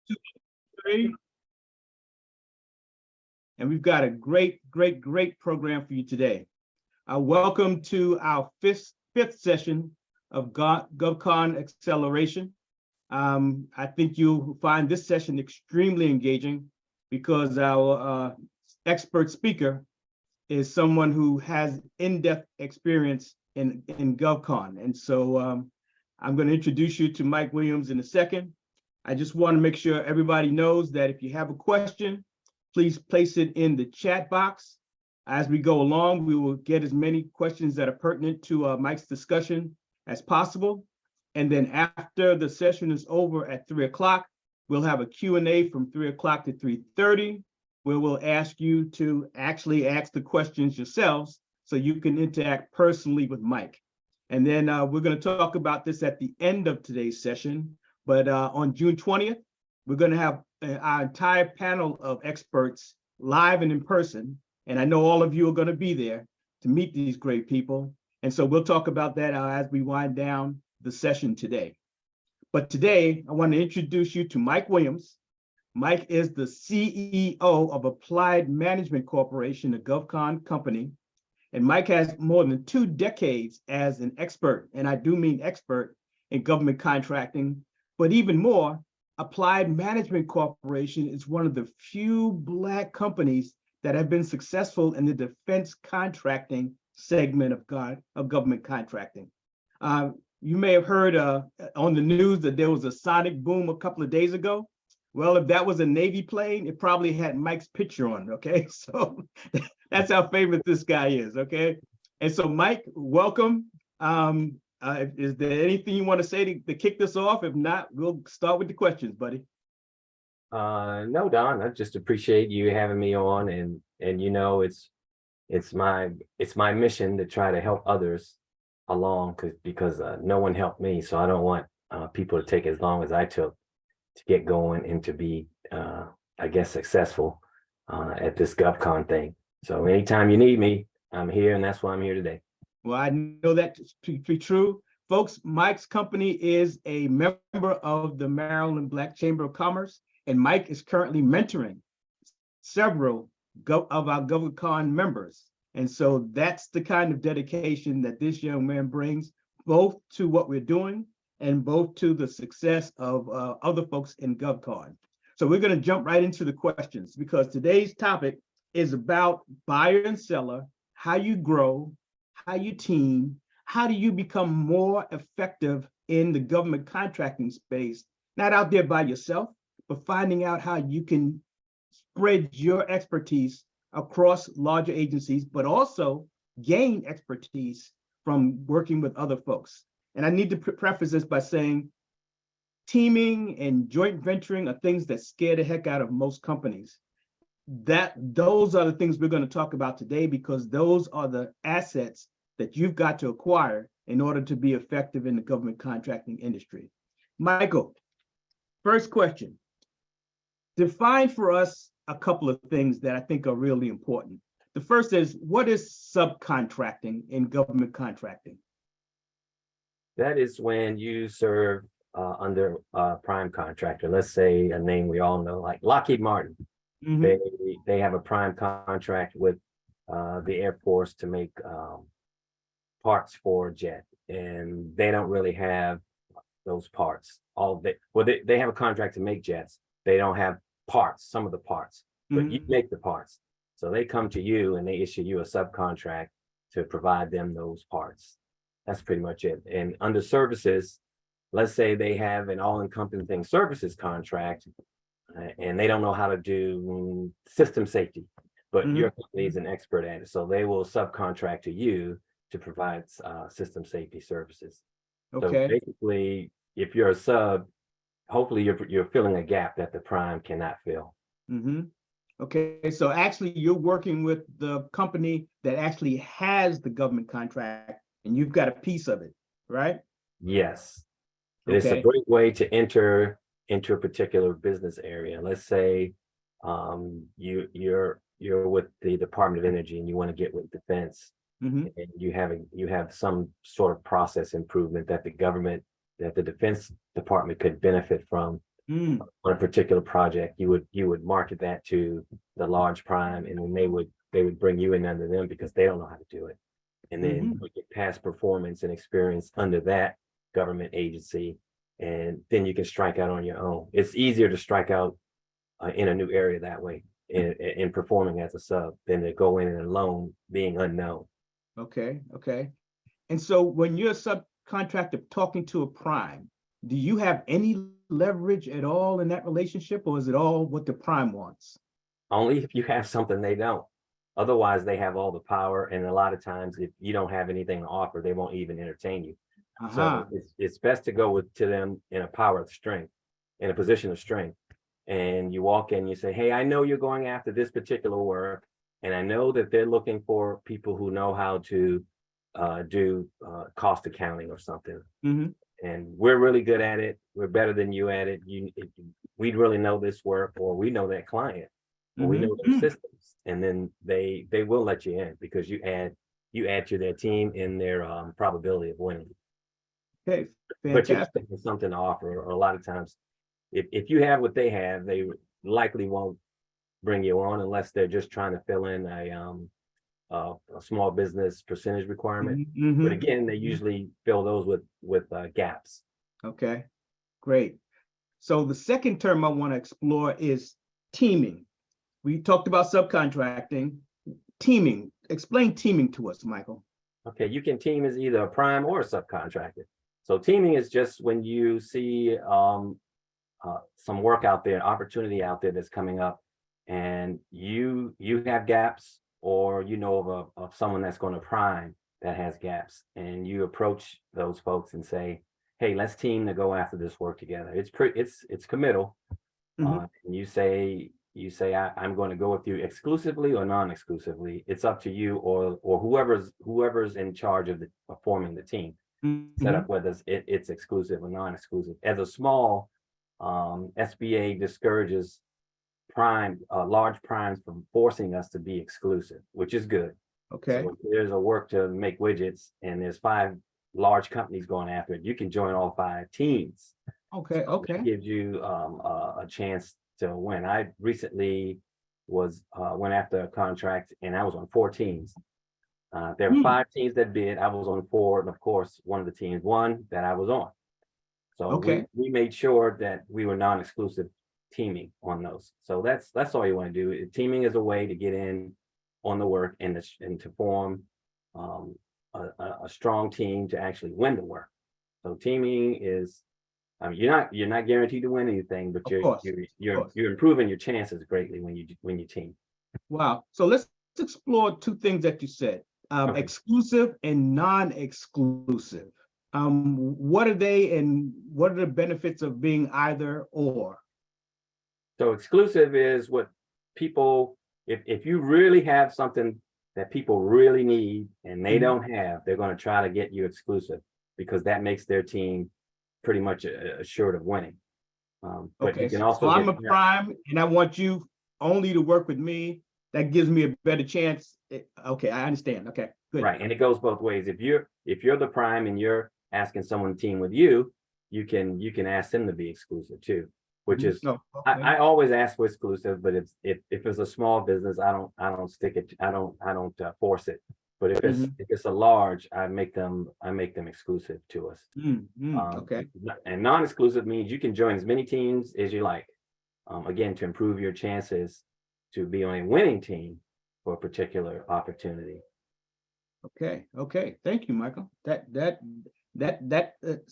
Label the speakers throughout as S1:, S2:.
S1: 2, 3. And we've got a great program for you today. Welcome to our fifth session of GovCon Acceleration. I think you'll find this session extremely engaging because our expert speaker is someone who has in-depth experience in GovCon. And so I'm going to introduce you to Mike Williams in a second. I just want to make sure everybody knows that if you have a question, please place it in the chat box. As we go along, we will get as many questions that are pertinent to Mike's discussion as possible. And then after the session is over at 3 o'clock, we'll have a Q&A from 3 o'clock to 3:30, where we'll ask you to actually ask the questions yourselves so you can interact personally with Mike. And then we're going to talk about this at the end of today's session. But on June 20th, we're going to have our entire panel of experts live and in person. And I know all of you are going to be there to meet these great people. And so we'll talk about that as we wind down the session today. But today, I want to introduce you to Mike Williams. Mike is the CEO of Applied Management Corporation, a GovCon company. And Mike has more than 2 decades as an expert, and I do mean expert, in government contracting. But even more, Applied Management Corporation is one of the few Black companies that have been successful in the defense contracting segment of government contracting. You may have heard on the news that there was a sonic boom a couple of days ago. Well, if that was a Navy plane, it probably had Mike's picture on it, okay? So that's how famous this guy is, okay? And so Mike, welcome. Is there anything you want to say to kick this off? If not, we'll start with the questions, buddy.
S2: No, Don, I just appreciate you having me on, and you know, it's my mission to try to help others along because no one helped me, so I don't want people to take as long as I took to get going and to be I guess successful at this GovCon thing. So anytime you need me, I'm here, and that's why I'm here today.
S1: Well, I know that to be true. Folks, Mike's company is a member of the Maryland Black Chamber of Commerce, and Mike is currently mentoring several of our GovCon members. And so that's the kind of dedication that this young man brings, both to what we're doing and both to the success of other folks in GovCon. So we're going to jump right into the questions because today's topic is about buyer and seller, how you grow, how you team, how do you become more effective in the government contracting space, not out there by yourself, but finding out how you can spread your expertise across larger agencies, but also gain expertise from working with other folks. And I need to preface this by saying teaming and joint venturing are things that scare the heck out of most companies. Those are the things we're going to talk about today because those are the assets that you've got to acquire in order to be effective in the government contracting industry. Michael, first question. Define for us a couple of things that I think are really important. The first is, what is subcontracting in government contracting?
S2: That is when you serve under a prime contractor. Let's say a name we all know, like Lockheed Martin. Mm-hmm. They have a prime contract with the Air Force to make parts for jet, and they don't really have those parts. They have a contract to make jets. They don't have parts, some of the parts, but mm-hmm. You make the parts. So they come to you and they issue you a subcontract to provide them those parts. That's pretty much it. And under services, let's say they have an all-encompassing services contract and they don't know how to do system safety, but mm-hmm. Your company is an expert at it. So they will subcontract to you to provide system safety services.
S1: Okay.
S2: So basically, if you're a sub, hopefully you're filling a gap that the prime cannot fill.
S1: Mm-hmm. Okay, so actually you're working with the company that actually has the government contract and you've got a piece of it, right?
S2: Yes. Okay. It's a great way to enter into a particular business area. Let's say you're with the Department of Energy and you want to get with defense, mm-hmm. and you have some sort of process improvement that the defense department could benefit from.
S1: Mm,
S2: on a particular project, you would market that to the large prime, and then they would bring you in under them because they don't know how to do it. And then
S1: mhm.
S2: you would get past performance and experience under that government agency, and then you can strike out on your own. It's easier to strike out in a new area that way in performing as a sub than to go in and alone being unknown.
S1: Okay, okay. And so when you're a subcontractor talking to a prime, do you have any leverage at all in that relationship, or is it all what the prime wants?
S2: Only if you have something they don't. Otherwise, they have all the power, and a lot of times, if you don't have anything to offer, they won't even entertain you. So
S1: Aha.
S2: it's best to go to them in a power of strength, in a position of strength. And you walk in, you say, "Hey, I know you're going after this particular work, and I know that they're looking for people who know how to do cost accounting or something.
S1: Hmm.
S2: And we're really good at it. We're better than you at it. We really know this work, or we know that client, or we know their
S1: Hmm.
S2: systems." And then they will let you in because you add to their team in their probability of winning.
S1: Okay,
S2: But you have to
S1: fantastic.
S2: have something to offer. Or a lot of times, if you have what they have, they likely won't bring you on unless they're just trying to fill in a small business percentage requirement. But
S1: Hmm.
S2: again, they usually fill those with gaps.
S1: Okay, great. So the second term I want to explore is teaming. We talked about subcontracting. Teaming. Explain teaming to us, Michael.
S2: Okay, you can team as either a prime or a subcontractor. So teaming is just when you see some work out there, opportunity out there that's coming up, and you have gaps, or you know of someone that's going to prime that has gaps, and you approach those folks and say, "Hey, let's team to go after this work together." It's committal.
S1: Hmm.
S2: And you say I'm going to go with you exclusively or non-exclusively. It's up to you, or whoever's in charge of forming the team. Set
S1: Hmm.
S2: up whether it's exclusive or non-exclusive. As a small SBA discourages large primes from forcing us to be exclusive, which is good.
S1: Okay.
S2: So if there's a work to make widgets and there's 5 large companies going after it, you can join all 5 teams.
S1: Okay.
S2: So that
S1: Okay.
S2: gives you a chance to win. I recently went after a contract, and I was on 4 teams. There were
S1: Hmm.
S2: 5 teams that bid. I was on 4, and of course, one of the teams won that I was on. So
S1: Okay.
S2: we made sure that we were non-exclusive teaming on those. So that's all you want to do. Teaming is a way to get in on the work and to form um, a strong team to actually win the work. So teaming is, I mean, you're not guaranteed to win anything, but
S1: Of course. Of course.
S2: you're improving your chances greatly when you team.
S1: Wow. So let's explore two things that you said,
S2: Okay.
S1: exclusive and non-exclusive. What are they and what are the benefits of being either or?
S2: So exclusive is what people, if you really have something that people really need and they
S1: Mhm.
S2: don't have, they're going to try to get you exclusive because that makes their team pretty much assured of winning. But you
S1: Okay.
S2: can
S1: So
S2: also
S1: I'm
S2: get
S1: a prime and I want you only to work with me. That gives me a better chance. Okay, I understand. Okay, good.
S2: right, and it goes both ways. If you're the prime and you're asking someone to team with you, you can ask them to be exclusive too, which
S1: Mhm.
S2: is
S1: No, okay.
S2: I always ask for exclusive, but if it's a small business, I don't stick it. I don't force it. But
S1: Mhm.
S2: if it's a large, I make them exclusive to us.
S1: Okay.
S2: And non-exclusive means you can join as many teams as you like. Again, to improve your chances to be on a winning team for a particular opportunity.
S1: Okay, okay. Thank you, Michael. That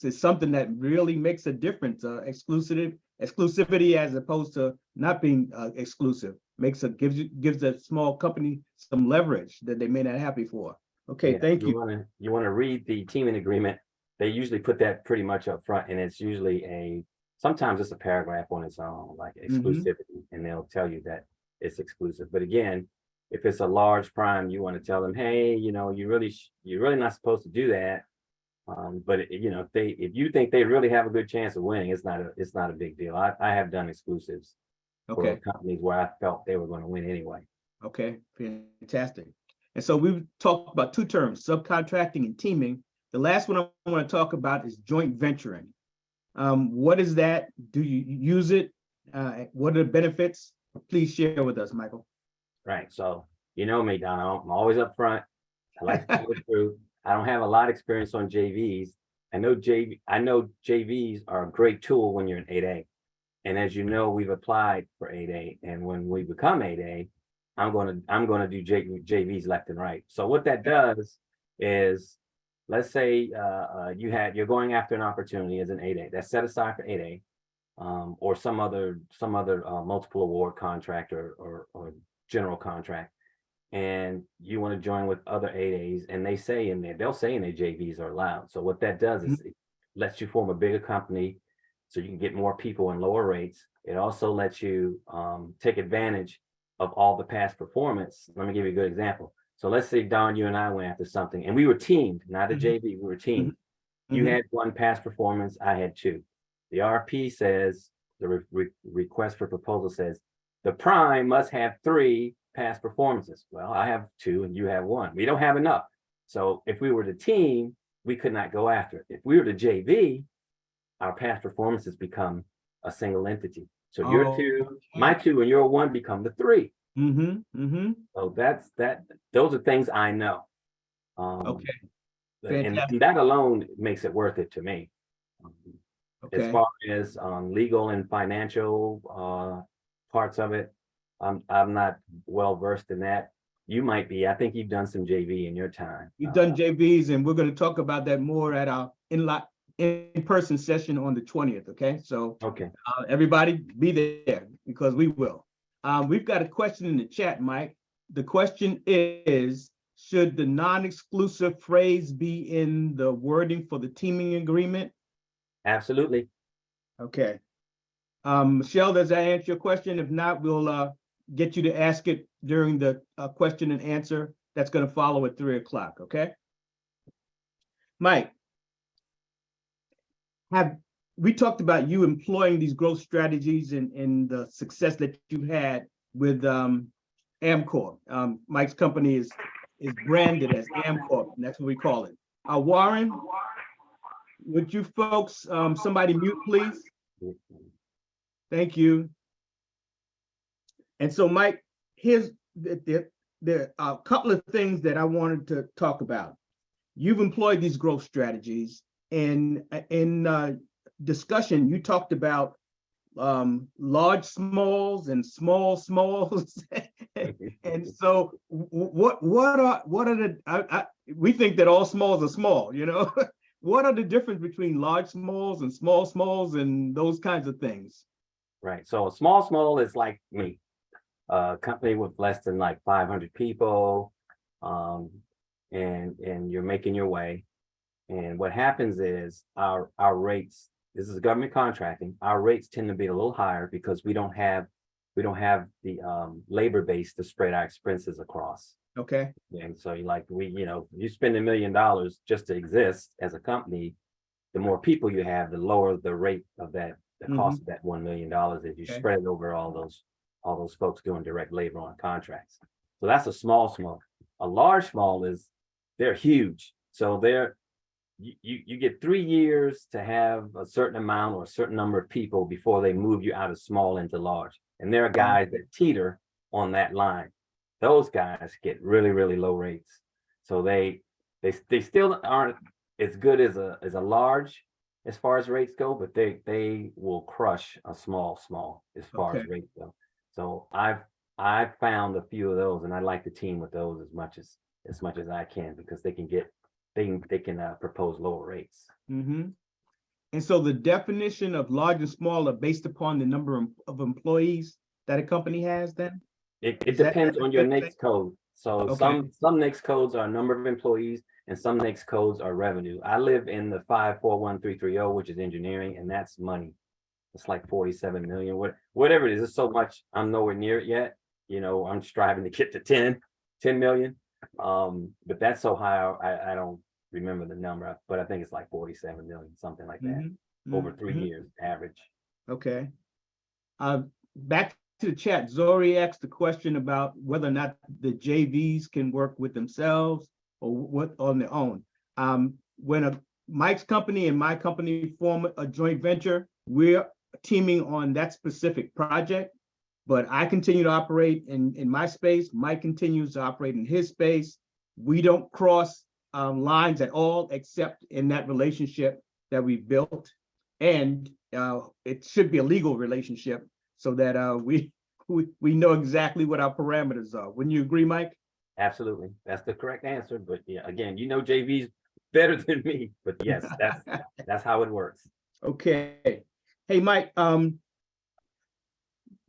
S1: is something that really makes a difference. Exclusivity as opposed to not being exclusive gives a small company some leverage that they may not have before. Okay,
S2: Yeah,
S1: thank
S2: you
S1: you.
S2: want to you want to read the teaming agreement. They usually put that pretty much up front, and it's usually sometimes it's a paragraph on its own, like
S1: Hmm.
S2: exclusivity, and they'll tell you that it's exclusive. But again, if it's a large prime, you want to tell them, hey, you're really not supposed to do that. But if you think they really have a good chance of winning, it's not a big deal. I have done exclusives for
S1: Okay,
S2: companies where I felt they were going to win anyway.
S1: okay, fantastic. And so we've talked about two terms, subcontracting and teaming. The last one I want to talk about is joint venturing. What is that? Do you use it? What are the benefits? Please share with us, Michael.
S2: Right. So you know me, Don. I'm always up front. I like to tell the truth. I don't have a lot of experience on JVs. I know JVs are a great tool when you're in 8A. And as you know, we've applied for 8A. And when we become 8A, I'm gonna do JVs left and right. So what that does is, let's say you're going after an opportunity as an 8A that's set aside for 8A, or some other multiple award contract or general contract, and you want to join with other 8As, and they'll say in their JVs are allowed. So what that does is it lets you form a bigger company so you can get more people and lower rates. It also lets you take advantage of all the past performance. Let me give you a good example. So let's say, Don, you and I went after something and we were teamed, not a JV, we were teamed. You had one past performance, I had two. The RFP says, the request for proposal says, the prime must have 3 past performances. Well, I have 2 and you have 1. We don't have enough. So if we were the team, we could not go after it. If we were the JV, our past performances become a single entity. So your 2, my 2, and your 1 become the 3. So those are things I know.
S1: Okay.
S2: And that alone makes it worth it to me. As far as legal and financial parts of it, I'm not well versed in that. You might be. I think you've done some JV in your time.
S1: You've done JVs, and we're going to talk about that more at our in-person session on the 20th. Okay, so everybody be there because we will. We've got a question in the chat, Mike. The question is, should the non-exclusive phrase be in the wording for the teaming agreement?
S2: Absolutely.
S1: Okay. Michelle, does that answer your question? If not, we'll get you to ask it during the question and answer that's going to follow at 3 o'clock. Okay. Mike, we talked about you employing these growth strategies and the success that you've had with Amcor. Mike's company is branded as Amcor, and that's what we call it. Warren, would you folks, somebody mute, please? Thank you. And so, Mike, here's there are a couple of things that I wanted to talk about. You've employed these growth strategies, and in discussion, you talked about large smalls and small smalls. And so what are the we think that all smalls are small, you know. What are the difference between large smalls and small smalls and those kinds of things?
S2: Right. So a small is like me, a company with less than like 500 people, and you're making your way. And what happens is our rates, this is government contracting, our rates tend to be a little higher because we don't have the labor base to spread our expenses across.
S1: Okay.
S2: And so you spend $1 million just to exist as a company, the more people you have, the lower the rate of that, the cost of that $1 million if you spread it over all those folks doing direct labor on contracts. So that's a small. A large small is, they're huge. So you get 3 years to have a certain amount or a certain number of people before they move you out of small into large. And there are guys that teeter on that line. Those guys get really, really low rates. So they still aren't as good as a large as far as rates go, but they will crush a small as far as rates go. So I've found a few of those, and I like to team with those as much as I can, because they can propose lower rates.
S1: And so the definition of large and small are based upon the number of employees that a company has then?
S2: It depends on your NAICS code. So some NAICS codes are number of employees and some NAICS codes are revenue. I live in the 541330, which is engineering, and that's money. It's like 47 million, whatever it is. It's so much, I'm nowhere near it yet. You know, I'm striving to get to 10 million. But that's so high, I don't remember the number, but I think it's like 47 million, something like that, over 3 years average.
S1: Okay. Back to the chat, Zori asked the question about whether or not the JVs can work with themselves or what on their own. When Mike's company and my company form a joint venture. We're teaming on that specific project, but I continue to operate in my space. Mike continues to operate in his space. We don't cross lines at all, except in that relationship that we built. And it should be a legal relationship so that we know exactly what our parameters are. Wouldn't you agree, Mike?
S2: Absolutely. That's the correct answer. But yeah, again, you know JV's better than me. But yes, that's how it works.
S1: Okay. Hey, Mike,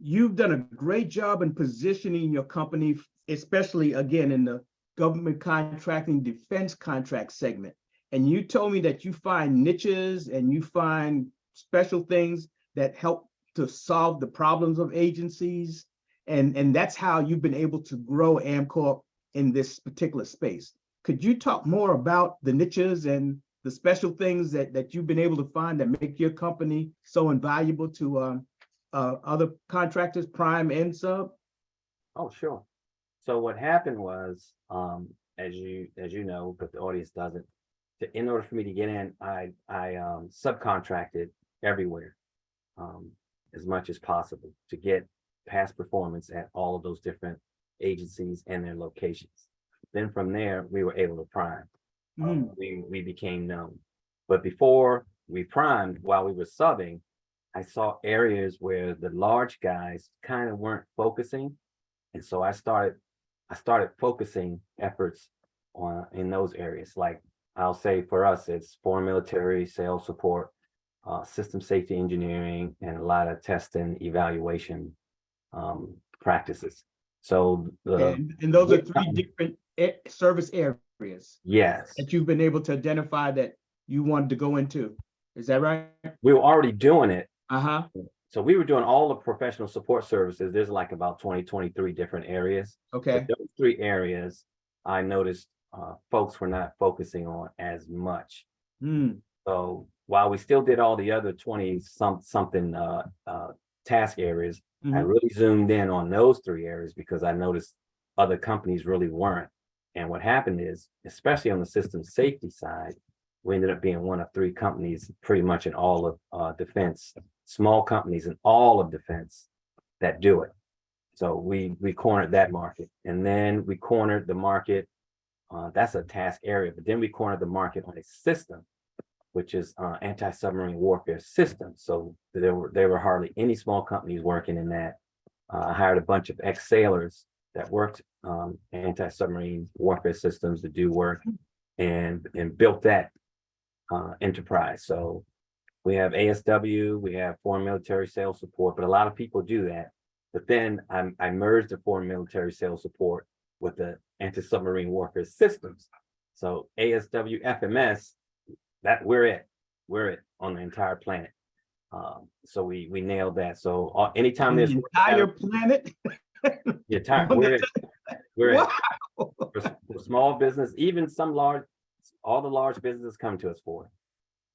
S1: you've done a great job in positioning your company, especially again in the government contracting defense contract segment. And you told me that you find niches and you find special things that help to solve the problems of agencies. And that's how you've been able to grow AmCorp in this particular space. Could you talk more about the niches and the special things that you've been able to find that make your company so invaluable to other contractors, prime and sub?
S2: Oh, sure. So what happened was, as you know, but the audience doesn't, in order for me to get in, I subcontracted everywhere, as much as possible to get past performance at all of those different agencies and their locations. Then from there, we were able to prime. We became known. But before we primed, while we were subbing, I saw areas where the large guys kind of weren't focusing. And so I started focusing efforts in those areas. Like I'll say for us, it's foreign military sales support, system safety engineering, and a lot of test and evaluation practices. So
S1: and those are three different service areas.
S2: Yes,
S1: that you've been able to identify that you wanted to go into. Is that right?
S2: we were already doing it.
S1: Uh-huh.
S2: So we were doing all the professional support services. There's like about 23 different areas.
S1: Okay.
S2: But those 3 areas, I noticed folks were not focusing on as much. So while we still did all the other 20 something task areas, I really zoomed in on those 3 areas because I noticed other companies really weren't. And what happened is, especially on the system safety side, we ended up being one of 3 companies pretty much in all of defense, small companies in all of defense that do it. So we cornered that market, and then we cornered the market. That's a task area, but then we cornered the market on a system, which is anti-submarine warfare system. So there were hardly any small companies working in that. I hired a bunch of ex-sailors that worked anti-submarine warfare systems to do work, and built that enterprise. So we have ASW, we have foreign military sales support, but a lot of people do that. But then I merged the foreign military sales support with the anti-submarine warfare systems. So ASW FMS, that we're it on the entire planet. So we nailed that. So anytime there's
S1: the entire planet.
S2: The entire we're it. For small business, even all the large businesses come to us for it.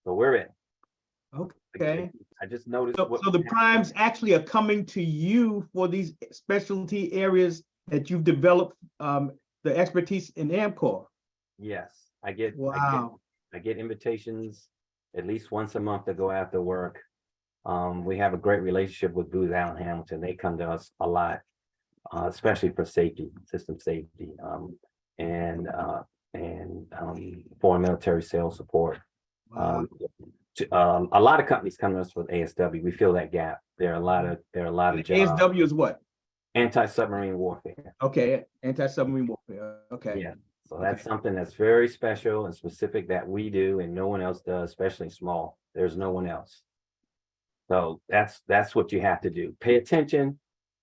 S2: So we're it.
S1: Okay.
S2: I just noticed.
S1: So the primes actually are coming to you for these specialty areas that you've developed the expertise in AmCorp.
S2: Yes, I get.
S1: Wow.
S2: I get invitations at least once a month to go after work. We have a great relationship with Booz Allen Hamilton. They come to us a lot, especially for safety, system safety, and foreign military sales support.
S1: Wow.
S2: A lot of companies come to us with ASW. We fill that gap. There are a lot of jobs.
S1: ASW is what?
S2: Anti-submarine warfare.
S1: Okay, anti-submarine warfare. Okay.
S2: Yeah. So that's something that's very special and specific that we do and no one else does, especially small. There's no one else. So that's what you have to do. Pay attention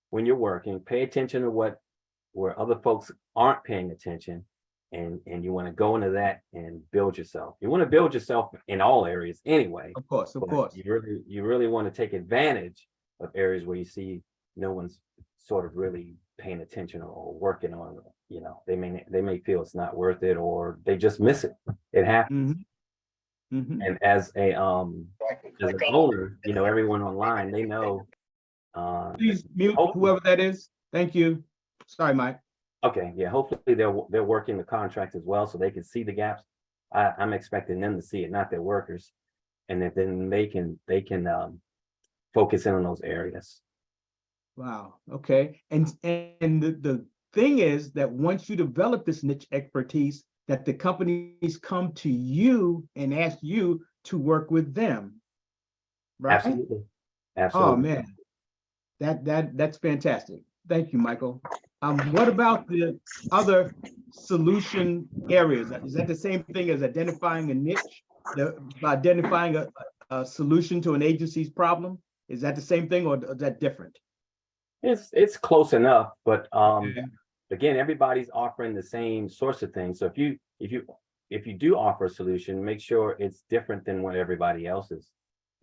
S2: when you're working. Pay attention to where other folks aren't paying attention. And you want to go into that and build yourself. You want to build yourself in all areas anyway.
S1: Of course.
S2: You really want to take advantage of areas where you see no one's sort of really paying attention or working on it. You know, they may feel it's not worth it, or they just miss it. It happens. And as an owner, you know, everyone online, they know.
S1: Please mute whoever that is. Thank you. Sorry, Mike.
S2: Okay, yeah, hopefully they're working the contract as well, so they can see the gaps. I'm expecting them to see it, not their workers. And that then they can focus in on those areas.
S1: Wow. Okay. And the thing is that once you develop this niche expertise, that the companies come to you and ask you to work with them, right?
S2: Absolutely.
S1: Oh
S2: Absolutely.
S1: man, that's fantastic. Thank you, Michael. What about the other solution areas? Is that the same thing as identifying a niche, identifying a solution to an agency's problem? Is that the same thing, or is that different?
S2: It's close enough, but
S1: Okay.
S2: again, everybody's offering the same sorts of things. So if you do offer a solution, make sure it's different than what everybody else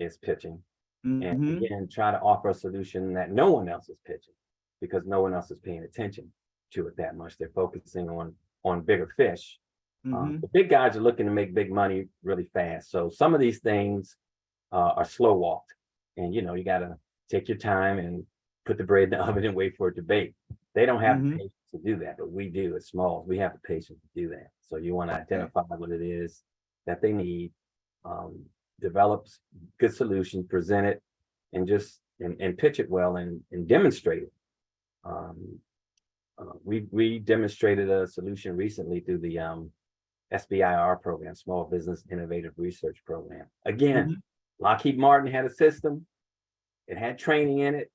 S2: is pitching. And
S1: Mm-hmm.
S2: again, try to offer a solution that no one else is pitching, because no one else is paying attention to it that much. They're focusing on bigger fish.
S1: Mm-hmm.
S2: The big guys are looking to make big money really fast. So some of these things are slow walked, and you got to take your time and put the bread in the oven and wait for it to bake. They don't have the
S1: Mm-hmm.
S2: patience to do that, but we do. At Smalls, we have the patience to do that. So you want to identify what it is that they need, develop good solutions, present it, and just and pitch it well and demonstrate it. We demonstrated a solution recently through the SBIR program, Small Business Innovative Research Program. Again, Lockheed Martin had a system. It had training in it.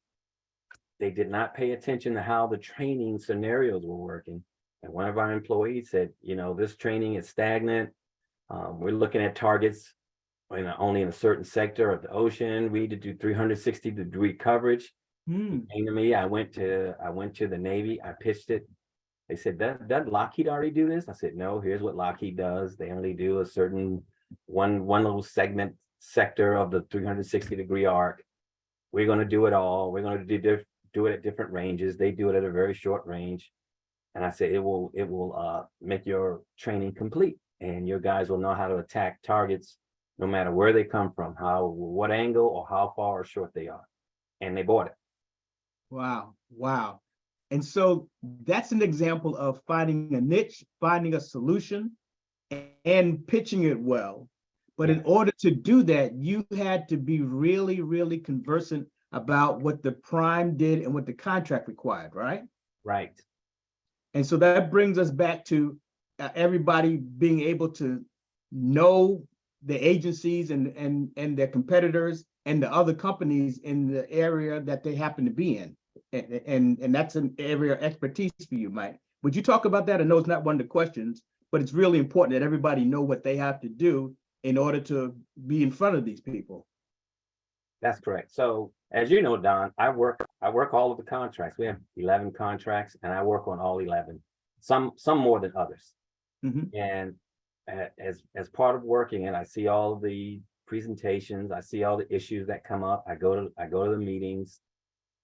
S2: They did not pay attention to how the training scenarios were working. And one of our employees said, this training is stagnant. We're looking at targets only in a certain sector of the ocean. We need to do 360-degree coverage. He came to me. I went to the Navy. I pitched it. They said, doesn't Lockheed already do this? I said, no, here's what Lockheed does. They only do a certain one little sector of the 360-degree arc. We're going to do it all. We're going to do it at different ranges. They do it at a very short range. And I said, it will make your training complete, and your guys will know how to attack targets no matter where they come from, what angle or how far or short they are. And they bought it.
S1: Wow. Wow. And so that's an example of finding a niche, finding a solution, and pitching it well. But in order to do that, you had to be really, really conversant about what the prime did and what the contract required, right?
S2: Right.
S1: And so that brings us back to everybody being able to know the agencies and their competitors and the other companies in the area that they happen to be in. And that's an area of expertise for you, Mike. Would you talk about that? I know it's not one of the questions, but it's really important that everybody know what they have to do in order to be in front of these people.
S2: That's correct. So as you know, Don, I work all of the contracts. We have 11 contracts, and I work on all 11, some more than others. And as part of working, and I see all the presentations, I see all the issues that come up. I go to the meetings,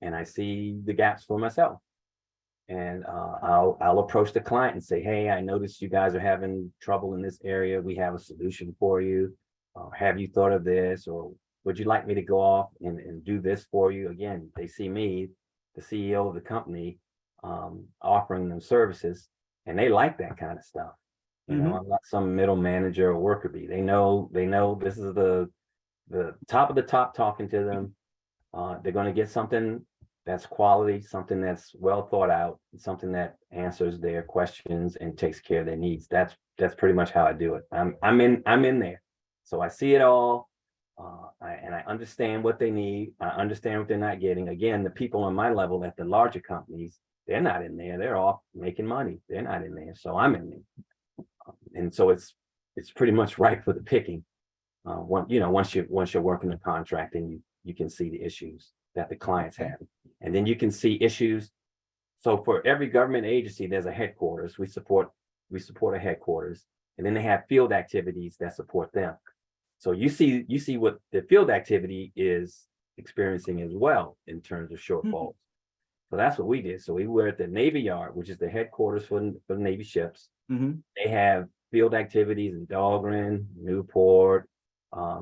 S2: and I see the gaps for myself. And I'll approach the client and say, hey, I noticed you guys are having trouble in this area. We have a solution for you. Have you thought of this? Or would you like me to go off and do this for you? Again, they see me, the CEO of the company, offering them services, and they like that kind of stuff. I'm not some middle manager or worker bee. They know this is the top of the top talking to them. They're going to get something that's quality, something that's well thought out, something that answers their questions and takes care of their needs. That's pretty much how I do it. I'm in there, so I see it all, and I understand what they need. I understand what they're not getting. Again, the people on my level at the larger companies, they're not in there. They're off making money. They're not in there, so I'm in there, and so it's pretty much right for the picking. Once you're working the contract, and you can see the issues that the clients have. And then you can see issues. So for every government agency, there's a headquarters. We support a headquarters, and then they have field activities that support them. So you see what the field activity is experiencing as well in terms of shortfalls. So that's what we did. So we were at the Navy Yard, which is the headquarters for the Navy ships. They have field activities in Dahlgren, Newport,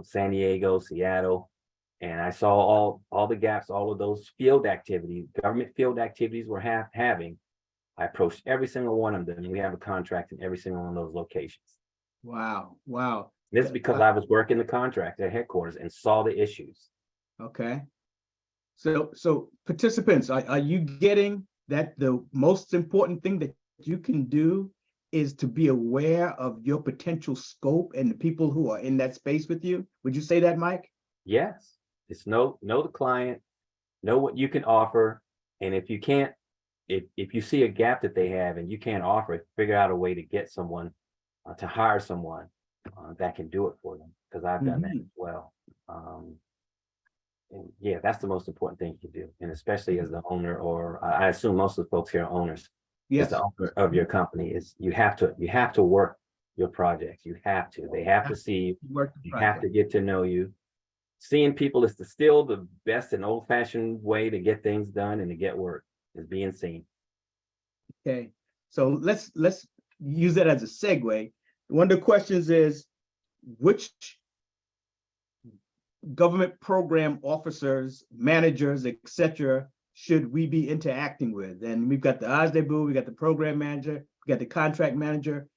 S2: San Diego, Seattle. And I saw all the gaps, all of those field activities, government field activities we're having. I approached every single one of them. We have a contract in every single one of those locations.
S1: Wow, wow.
S2: This is because I was working the contract at headquarters and saw the issues.
S1: Okay. So participants, are you getting that the most important thing that you can do is to be aware of your potential scope and the people who are in that space with you? Would you say that, Mike?
S2: Yes, it's know the client, know what you can offer, and if you can't, if you see a gap that they have and you can't offer it, figure out a way to get someone to hire someone that can do it for them. Because I've done that
S1: Mhm.
S2: as well. And yeah, that's the most important thing you can do, and especially as the owner, or I assume most of the folks here are owners. As the
S1: Yes.
S2: owner of your company, is you have to work your projects. You have to. They have to see you.
S1: Work the
S2: You have to
S1: project.
S2: get to know you. Seeing people is still the best and old-fashioned way to get things done and to get work, is being seen.
S1: Okay. So let's use that as a segue. One of the questions is, which government program officers, managers, etc., should we be interacting with? And we've got the OSDEBU, we got the program manager, we got the contract manager.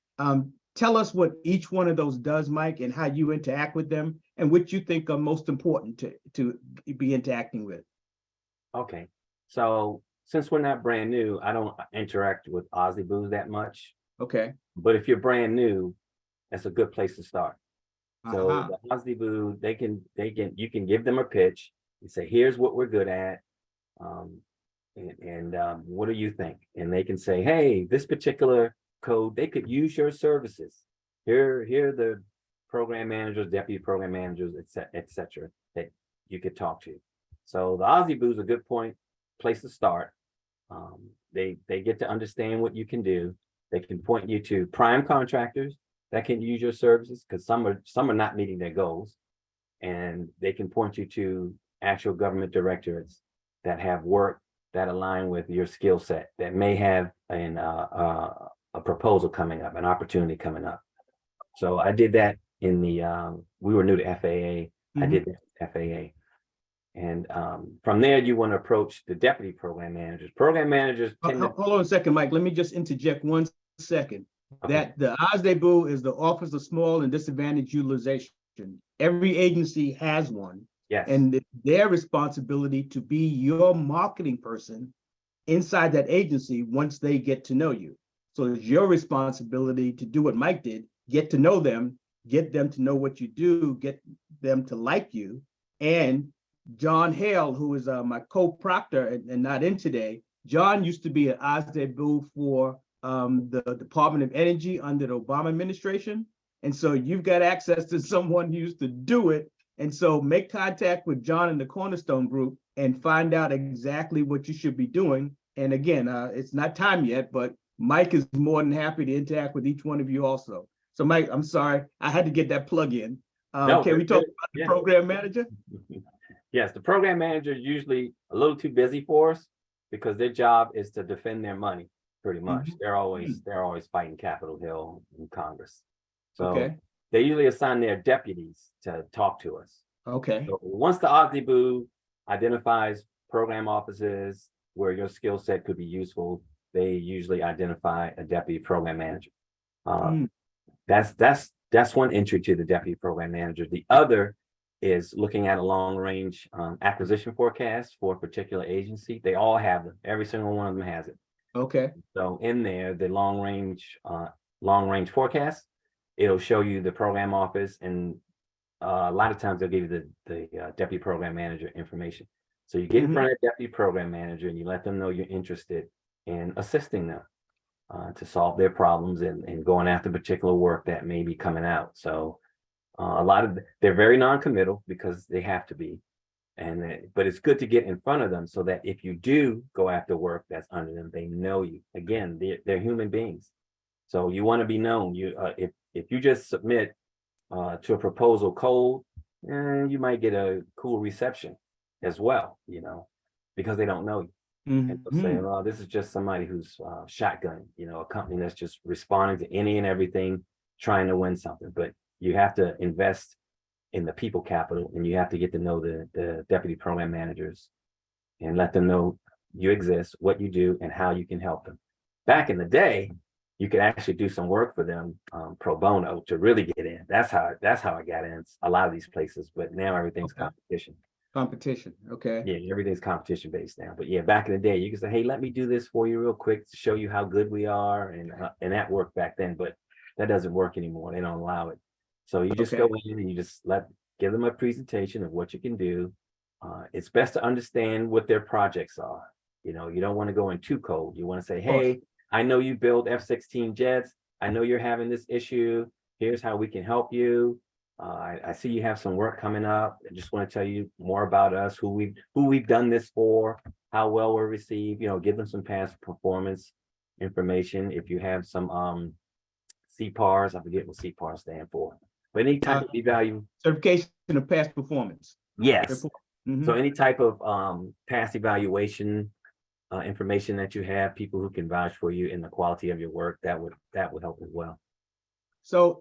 S1: Tell us what each one of those does, Mike, and how you interact with them, and what you think are most important to be interacting with.
S2: Okay, so since we're not brand new, I don't interact with Aussie Booze that much.
S1: Okay.
S2: But if you're brand new, that's a good place to start. So
S1: Uh-huh.
S2: the Aussie Boo, you can give them a pitch and say, here's what we're good at. Um, what do you think? And they can say, hey, this particular code, they could use your services. Here are the program managers, deputy program managers, et cetera, that you could talk to. So the Aussie Boo is a good place to start. They get to understand what you can do. They can point you to prime contractors that can use your services, because some are not meeting their goals, and they can point you to actual government directorates that have work that align with your skill set, that may have a proposal coming up, an opportunity coming up. So I did that in the we were new to FAA. I did that with FAA. And from there, you want to approach the deputy program managers. Program managers tend to.
S1: Hold on a second, Mike. Let me just interject 1 second.
S2: Okay.
S1: That the OSDEBU is the Office of Small and Disadvantaged Utilization. Every agency has one.
S2: Yes.
S1: And it's their responsibility to be your marketing person inside that agency once they get to know you. So it's your responsibility to do what Mike did, get to know them, get them to know what you do, get them to like you. And John Hale, who is my co-proctor and not in today, John used to be an OSDEBU for the Department of Energy under the Obama administration. And so you've got access to someone who used to do it. And so make contact with John in the Cornerstone Group and find out exactly what you should be doing. And again, it's not time yet, but Mike is more than happy to interact with each one of you also. So Mike, I'm sorry, I had to get that plug in.
S2: No,
S1: can we talk
S2: good.
S1: about the
S2: Yeah.
S1: program manager?
S2: Yes, the program manager is usually a little too busy for us, because their job is to defend their money, pretty much. They're always fighting Capitol Hill in Congress. So
S1: Okay.
S2: they usually assign their deputies to talk to us.
S1: Okay.
S2: So once the OSDEBU identifies program offices where your skill set could be useful, they usually identify a deputy program manager. That's one entry to the deputy program manager. The other is looking at a long range acquisition forecast for a particular agency. They all have them. Every single one of them has it.
S1: Okay.
S2: So in there, the long range forecast, it'll show you the program office, and a lot of times they'll give you the deputy program manager information. So you get in front of the deputy program manager and you let them know you're interested in assisting them to solve their problems and going after particular work that may be coming out. So they're very non-committal because they have to be. But it's good to get in front of them so that if you do go after work that's under them, they know you. Again, they're human beings. So you want to be known. If you just submit to a proposal cold, you might get a cool reception as well, because they don't know you. And they'll say, well, this is just somebody who's shotgunning, a company that's just responding to any and everything, trying to win something. But you have to invest in the people capital, and you have to get to know the deputy program managers and let them know you exist, what you do, and how you can help them. Back in the day, you could actually do some work for them pro bono to really get in. That's how I got in a lot of these places. But now everything's
S1: Okay.
S2: competition.
S1: Competition, okay.
S2: Yeah, everything's competition based now. But yeah, back in the day, you could say, "Hey, let me do this for you real quick to show you how good we are," and that worked back then. But that doesn't work anymore. They don't allow it. So you just
S1: Okay.
S2: go in and you just give them a presentation of what you can do. It's best to understand what their projects are. You know, you don't want to go in too cold. You want to say,
S1: course.
S2: "Hey, I know you build F-16 jets. I know you're having this issue. Here's how we can help you. I see you have some work coming up. I just want to tell you more about us, who we've done this for, how well we're received. You know, give them some past performance information. If you have some CPARs, I forget what CPARs stand for, but any type of evaluation.
S1: Certification of past performance.
S2: Yes.
S1: Mhm.
S2: So any type of past evaluation information that you have, people who can vouch for you in the quality of your work, that would help as well.
S1: So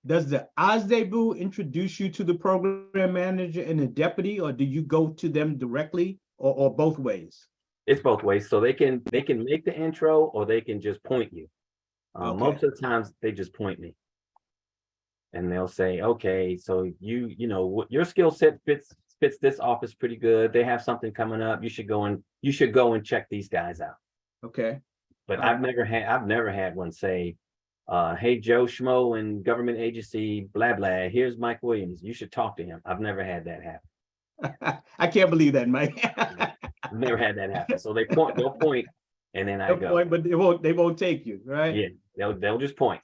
S1: does the OSDEBU introduce you to the program manager and the deputy, or do you go to them directly, or both ways?
S2: It's both ways. So they can make the intro, or they can just point you.
S1: Okay.
S2: Most of the times they just point me, and they'll say, "Okay, so you know what your skill set fits this office pretty good. They have something coming up. You should go and check these guys out."
S1: Okay.
S2: But I've never had one say, "Hey, Joe Schmo in government agency, blah blah. Here's Mike Williams. You should talk to him." I've never had that happen.
S1: I can't believe that, Mike.
S2: I've never had that happen. So they'll point, and then I
S1: They'll
S2: go.
S1: point, but they won't take you, right?
S2: Yeah, they'll just point.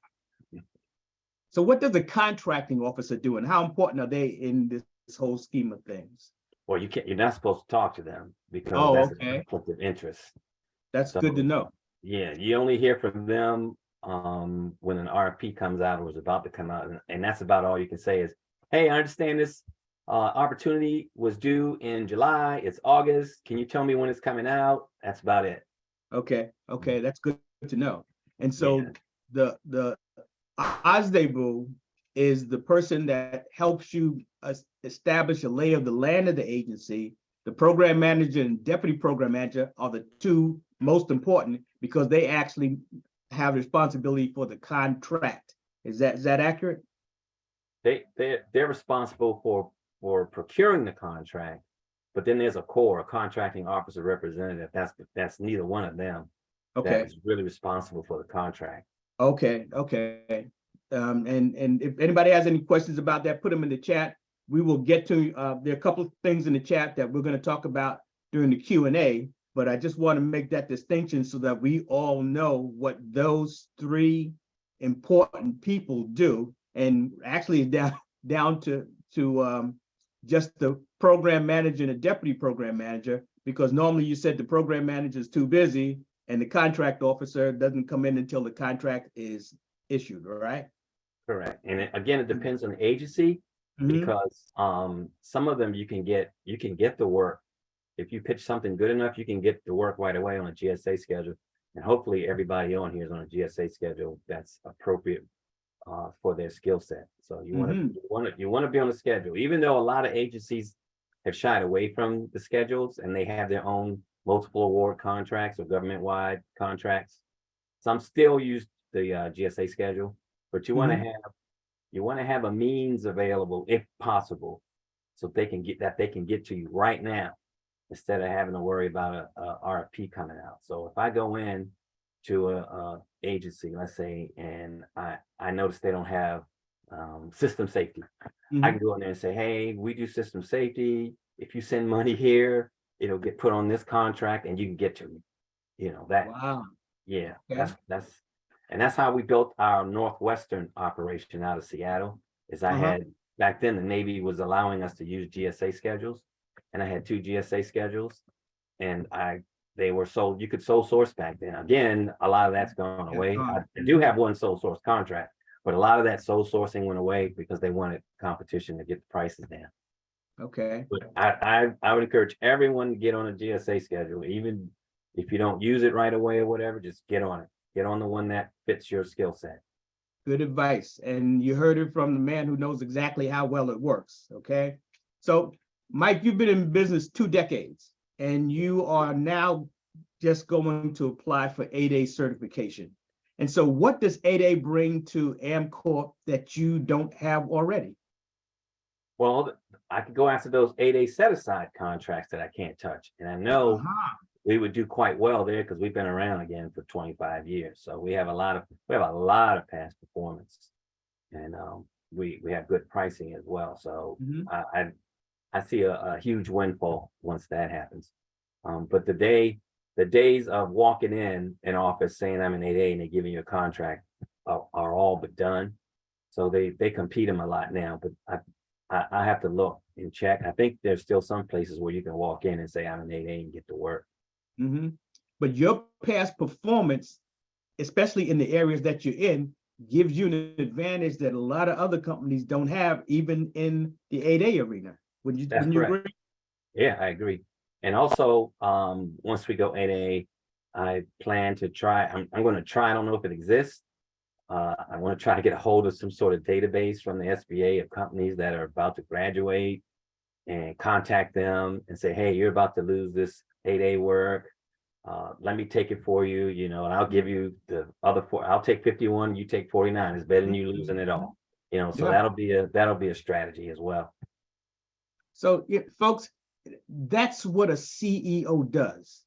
S1: So what does the contracting officer do, and how important are they in this whole scheme of things?
S2: Well, you're not supposed to talk to them because that's
S1: okay.
S2: a conflict of interest.
S1: That's
S2: So,
S1: good to know.
S2: yeah, you only hear from them when an RFP comes out or is about to come out, and that's about all you can say is, "Hey, I understand this opportunity was due in July. It's August. Can you tell me when it's coming out?" That's about it.
S1: Okay, that's good to know. And so
S2: Yeah.
S1: the OSDEBU is the person that helps you establish a lay of the land of the agency. The program manager and deputy program manager are the two most important because they actually have responsibility for the contract. Is that accurate?
S2: They're responsible for procuring the contract, but then there's a contracting officer representative. That's neither one of them.
S1: Okay.
S2: That's really responsible for the contract.
S1: Okay. And if anybody has any questions about that, put them in the chat. We will get to, there are a couple of things in the chat that we're going to talk about during the Q&A, but I just want to make that distinction so that we all know what those three important people do. And actually down to just the program manager and the deputy program manager, because normally you said the program manager is too busy and the contract officer doesn't come in until the contract is issued, right?
S2: Correct. And again, it depends on the agency because some of them you can get the work. If you pitch something good enough, you can get the work right away on a GSA schedule. And hopefully everybody on here is on a GSA schedule that's appropriate for their skill set. So you want to be on the schedule, even though a lot of agencies have shied away from the schedules and they have their own multiple award contracts or government-wide contracts. Some still use the GSA schedule, but you want to have a means available if possible, so they can get to you right now instead of having to worry about a RFP coming out. So if I go in to a agency, let's say, and I notice they don't have system safety, I can go in there and say, "Hey, we do system safety. If you send money here, it'll get put on this contract and you can get to me." You know that.
S1: Wow.
S2: Yeah,
S1: Okay.
S2: that's how we built our Northwestern operation out of Seattle. Is I had back then the Navy was allowing us to use GSA schedules, and I had 2 GSA schedules, and they were sold. You could sole source back then. Again, a lot of that's gone away. I do have one sole source contract, but a lot of that sole sourcing went away because they wanted competition to get the prices down.
S1: Okay.
S2: But I would encourage everyone to get on a GSA schedule, even if you don't use it right away or whatever. Just get on it. Get on the one that fits your skill set.
S1: Good advice. And you heard it from the man who knows exactly how well it works. Okay. So, Mike, you've been in business 2 decades, and you are now just going to apply for 8A certification. And so what does 8A bring to Amcorp that you don't have already?
S2: Well, I could go after those 8A set-aside contracts that I can't touch. And I know
S1: Uh-huh.
S2: we would do quite well there because we've been around again for 25 years. So we have a lot of past performance. And we have good pricing as well. So
S1: Mhm.
S2: I see a huge windfall once that happens. But the days of walking in an office saying I'm an 8A and they're giving you a contract are all but done. So they compete them a lot now, but I have to look and check. I think there's still some places where you can walk in and say I'm an 8A and get to work.
S1: Mhm. But your past performance, especially in the areas that you're in, gives you an advantage that a lot of other companies don't have, even in the 8A arena.
S2: That's
S1: Wouldn't you
S2: correct.
S1: agree?
S2: Yeah, I agree. And also, once we go 8A, I plan to try, I'm going to try, I don't know if it exists. I want to try to get a hold of some sort of database from the SBA of companies that are about to graduate and contact them and say, hey, you're about to lose this 8A work. Let me take it for you, and I'll give you the other four. I'll take 51, you take 49. It's better than you losing it all. So
S1: Yeah.
S2: that'll be a strategy as well.
S1: So, yeah, folks, that's what a CEO does.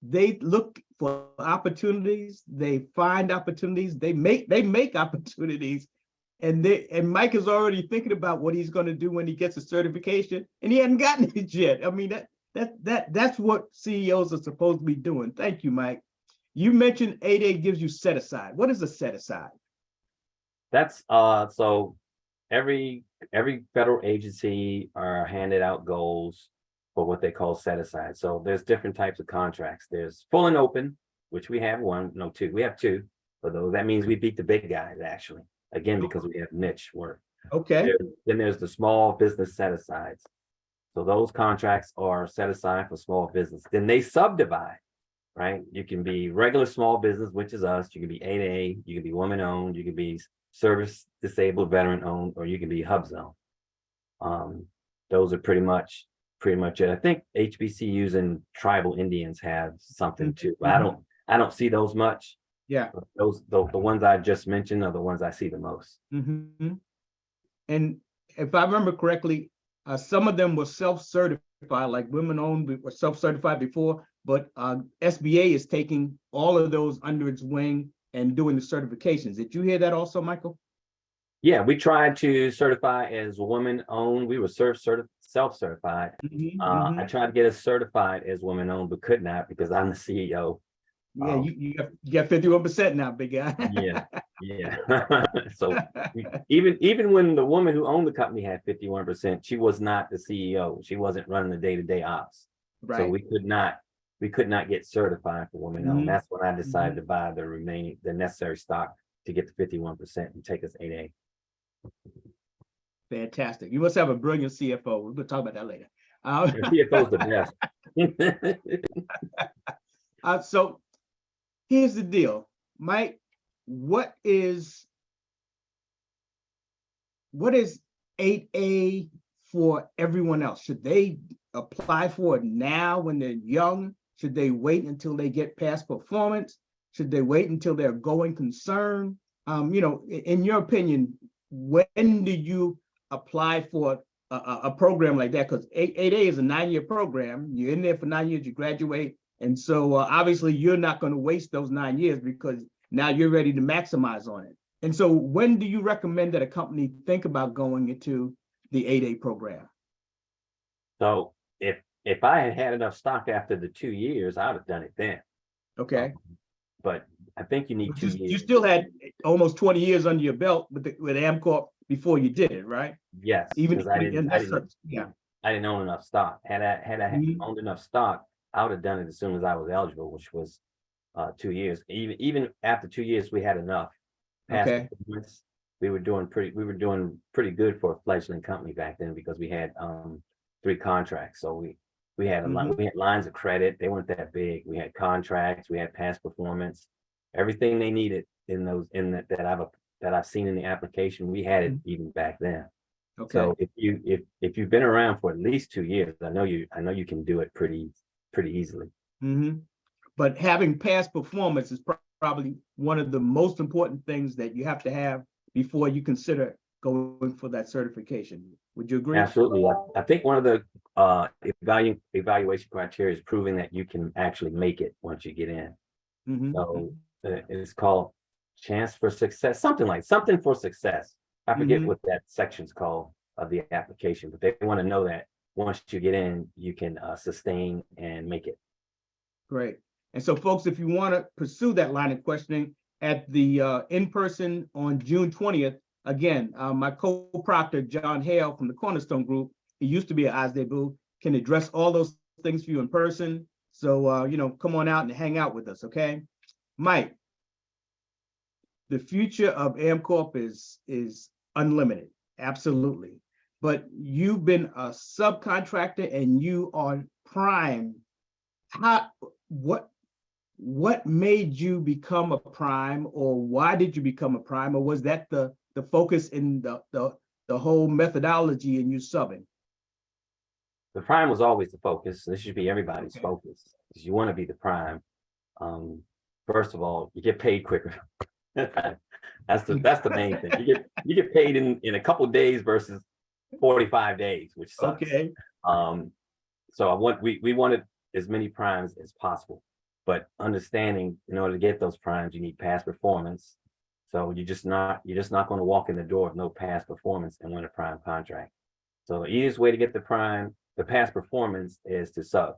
S1: They look for opportunities, they find opportunities, they make opportunities, and Mike is already thinking about what he's going to do when he gets a certification, and he hadn't gotten it yet. I mean, that's what CEOs are supposed to be doing. Thank you, Mike. You mentioned 8A gives you set aside. What is a set aside?
S2: That's so every federal agency are handed out goals for what they call set aside. So there's different types of contracts. There's full and open, which we have two. We have two for those. That means we beat the big guys actually. Again, because we have niche work.
S1: Okay.
S2: Then there's the small business set asides. So those contracts are set aside for small business. Then they subdivide, right? You can be regular small business, which is us. You can be 8A, you can be woman owned, you can be service disabled veteran owned, or you can be HubZone. Those are pretty much it. I think HBCUs and tribal Indians have something too. I don't see those much.
S1: Yeah.
S2: Those the ones I just mentioned are the ones I see the most.
S1: Mm-hmm. And if I remember correctly, some of them were self-certified, like women owned were self-certified before, but SBA is taking all of those under its wing and doing the certifications. Did you hear that also, Michael?
S2: Yeah, we tried to certify as women owned. We were self-certified. I tried to get us certified as women owned, but could not because I'm the CEO.
S1: Yeah, you got 51% now, big guy.
S2: Yeah. So even when the woman who owned the company had 51%, she was not the CEO. She wasn't running the day-to-day ops.
S1: Right.
S2: So we could not get certified for women owned. That's when I decided to buy the necessary stock to get to 51% and take us 8A.
S1: Fantastic. You must have a brilliant CFO. We're going to talk about that later.
S2: CFO is the
S1: best. So here's the deal, Mike. What is 8A for everyone else? Should they apply for it now when they're young? Should they wait until they get past performance? Should they wait until they're going concern? In your opinion, when do you apply for a program like that? Because 8A is a 9-year program. You're in there for 9 years, you graduate. And so obviously you're not going to waste those 9 years because now you're ready to maximize on it. And so when do you recommend that a company think about going into the 8A program?
S2: So if I had had enough stock after the 2 years, I would have done it then.
S1: Okay.
S2: But I think you need 2 years.
S1: You still had almost 20 years under your belt with Amcorp before you did it, right?
S2: Yes,
S1: Even
S2: I didn't own enough stock. Had I owned enough stock, I would have done it as soon as I was eligible, which was 2 years. Even after 2 years, we had enough.
S1: Okay.
S2: We were doing pretty good for a fledgling company back then because we had 3 contracts. So we had we had lines of credit. They weren't that big. We had contracts. We had past performance. Everything they needed that I've seen in the application, we had it even back then. Okay. So if you've been around for at least 2 years, I know you can do it pretty easily.
S1: But having past performance is probably one of the most important things that you have to have before you consider going for that certification. Would you agree?
S2: Absolutely. I think one of the evaluation criteria is proving that you can actually make it once you get in.
S1: Mhm.
S2: So it's called chance for success, something for success. I forget
S1: Mhm.
S2: what that section's called of the application, but they want to know that once you get in, you can sustain and make it.
S1: Great. And so, folks, if you want to pursue that line of questioning at the in-person on June 20th, again, my co-proctor, John Hale from the Cornerstone Group, he used to be at Osdebu, can address all those things for you in person. So, come on out and hang out with us, okay? Mike, the future of AmCorp is unlimited, absolutely. But you've been a subcontractor and you are prime. What made you become a prime, or why did you become a prime, or was that the focus in the whole methodology in you subbing?
S2: The prime was always the focus. This should be everybody's
S1: Okay.
S2: focus because you want to be the prime. First of all, you get paid quicker. That's the main thing. You get paid in a couple of days versus 45 days, which sucks.
S1: Okay.
S2: So we wanted as many primes as possible, but understanding in order to get those primes, you need past performance. So you're just not going to walk in the door with no past performance and win a prime contract. So the easiest way to get the past performance is to sub.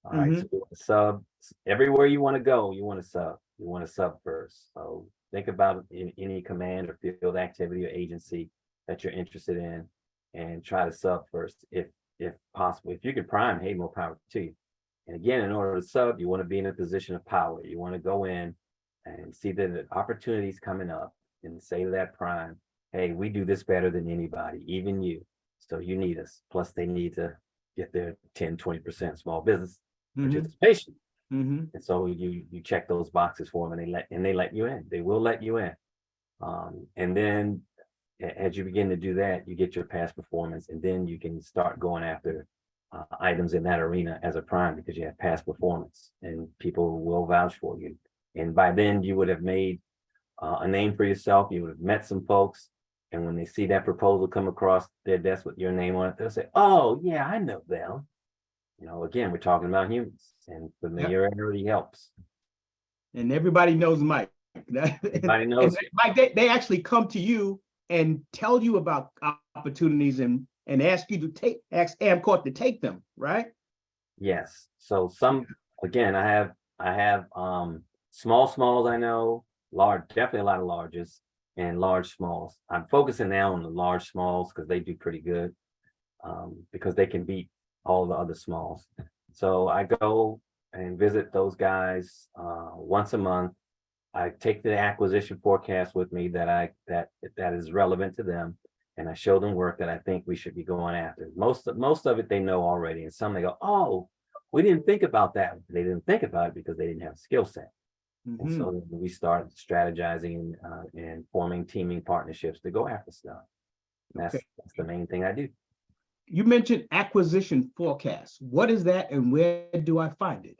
S2: All right, so you want to sub everywhere you want to go. You want to sub. You want to sub first. So think about in any command or field activity or agency that you're interested in, and try to sub first if possible. If you can prime, hey, more power to you. And again, in order to sub, you want to be in a position of power. You want to go in and see that the opportunities coming up and say to that prime, hey, we do this better than anybody, even you. So you need us. Plus, they need to get their 10, 20% small business participation. And so you check those boxes for them, and they let you in. They will let you in. And then as you begin to do that, you get your past performance, and then you can start going after items in that arena as a prime because you have past performance and people will vouch for you. And by then you would have made a name for yourself. You would have met some folks. And when they see that proposal come across their desk with your name on it, they'll say, oh, yeah, I know them. Again, we're talking about humans, and familiarity helps.
S1: And everybody knows Mike.
S2: Everybody knows.
S1: And Mike, they actually come to you and tell you about opportunities and ask you to ask AmCorp to take them, right?
S2: Yes. So again, I have small smalls, I know, large, definitely a lot of larges, and large smalls. I'm focusing now on the large smalls because they do pretty good, because they can beat all the other smalls. So I go and visit those guys once a month. I take the acquisition forecast with me that is relevant to them, and I show them work that I think we should be going after. Most of it they know already, and some they go, oh, we didn't think about that. They didn't think about it because they didn't have a skill set. And so we started strategizing and forming teaming partnerships to go after stuff. That's the main thing I do.
S1: You mentioned acquisition forecast. What is that, and where do I find it?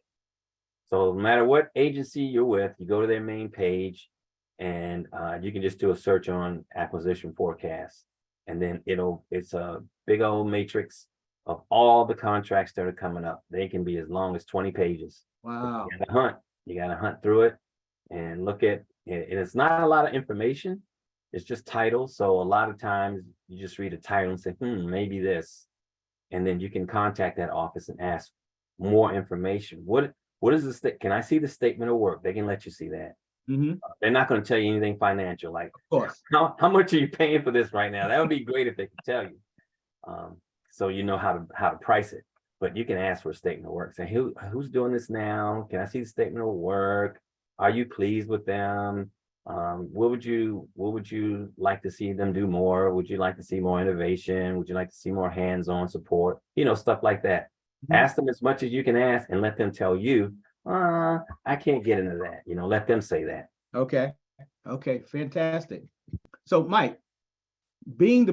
S2: So no matter what agency you're with, you go to their main page, and you can just do a search on acquisition forecast, and then it's a big old matrix of all the contracts that are coming up. They can be as long as 20 pages.
S1: Wow.
S2: You gotta hunt through it and look at it. And it's not a lot of information. It's just titles. So a lot of times you just read a title and say, maybe this. And then you can contact that office and ask more information. What is the can I see the statement of work? They can let you see that. They're not going to tell you anything financial, like,
S1: of course,
S2: how much are you paying for this right now? That would be great if they could tell you. So you know how to price it. But you can ask for a statement of work. Say, who's doing this now? Can I see the statement of work? Are you pleased with them? What would you like to see them do more? Would you like to see more innovation? Would you like to see more hands-on support? Stuff like that. Ask them as much as you can ask, and let them tell you, I can't get into that. Let them say that.
S1: Okay, fantastic. So Mike, being the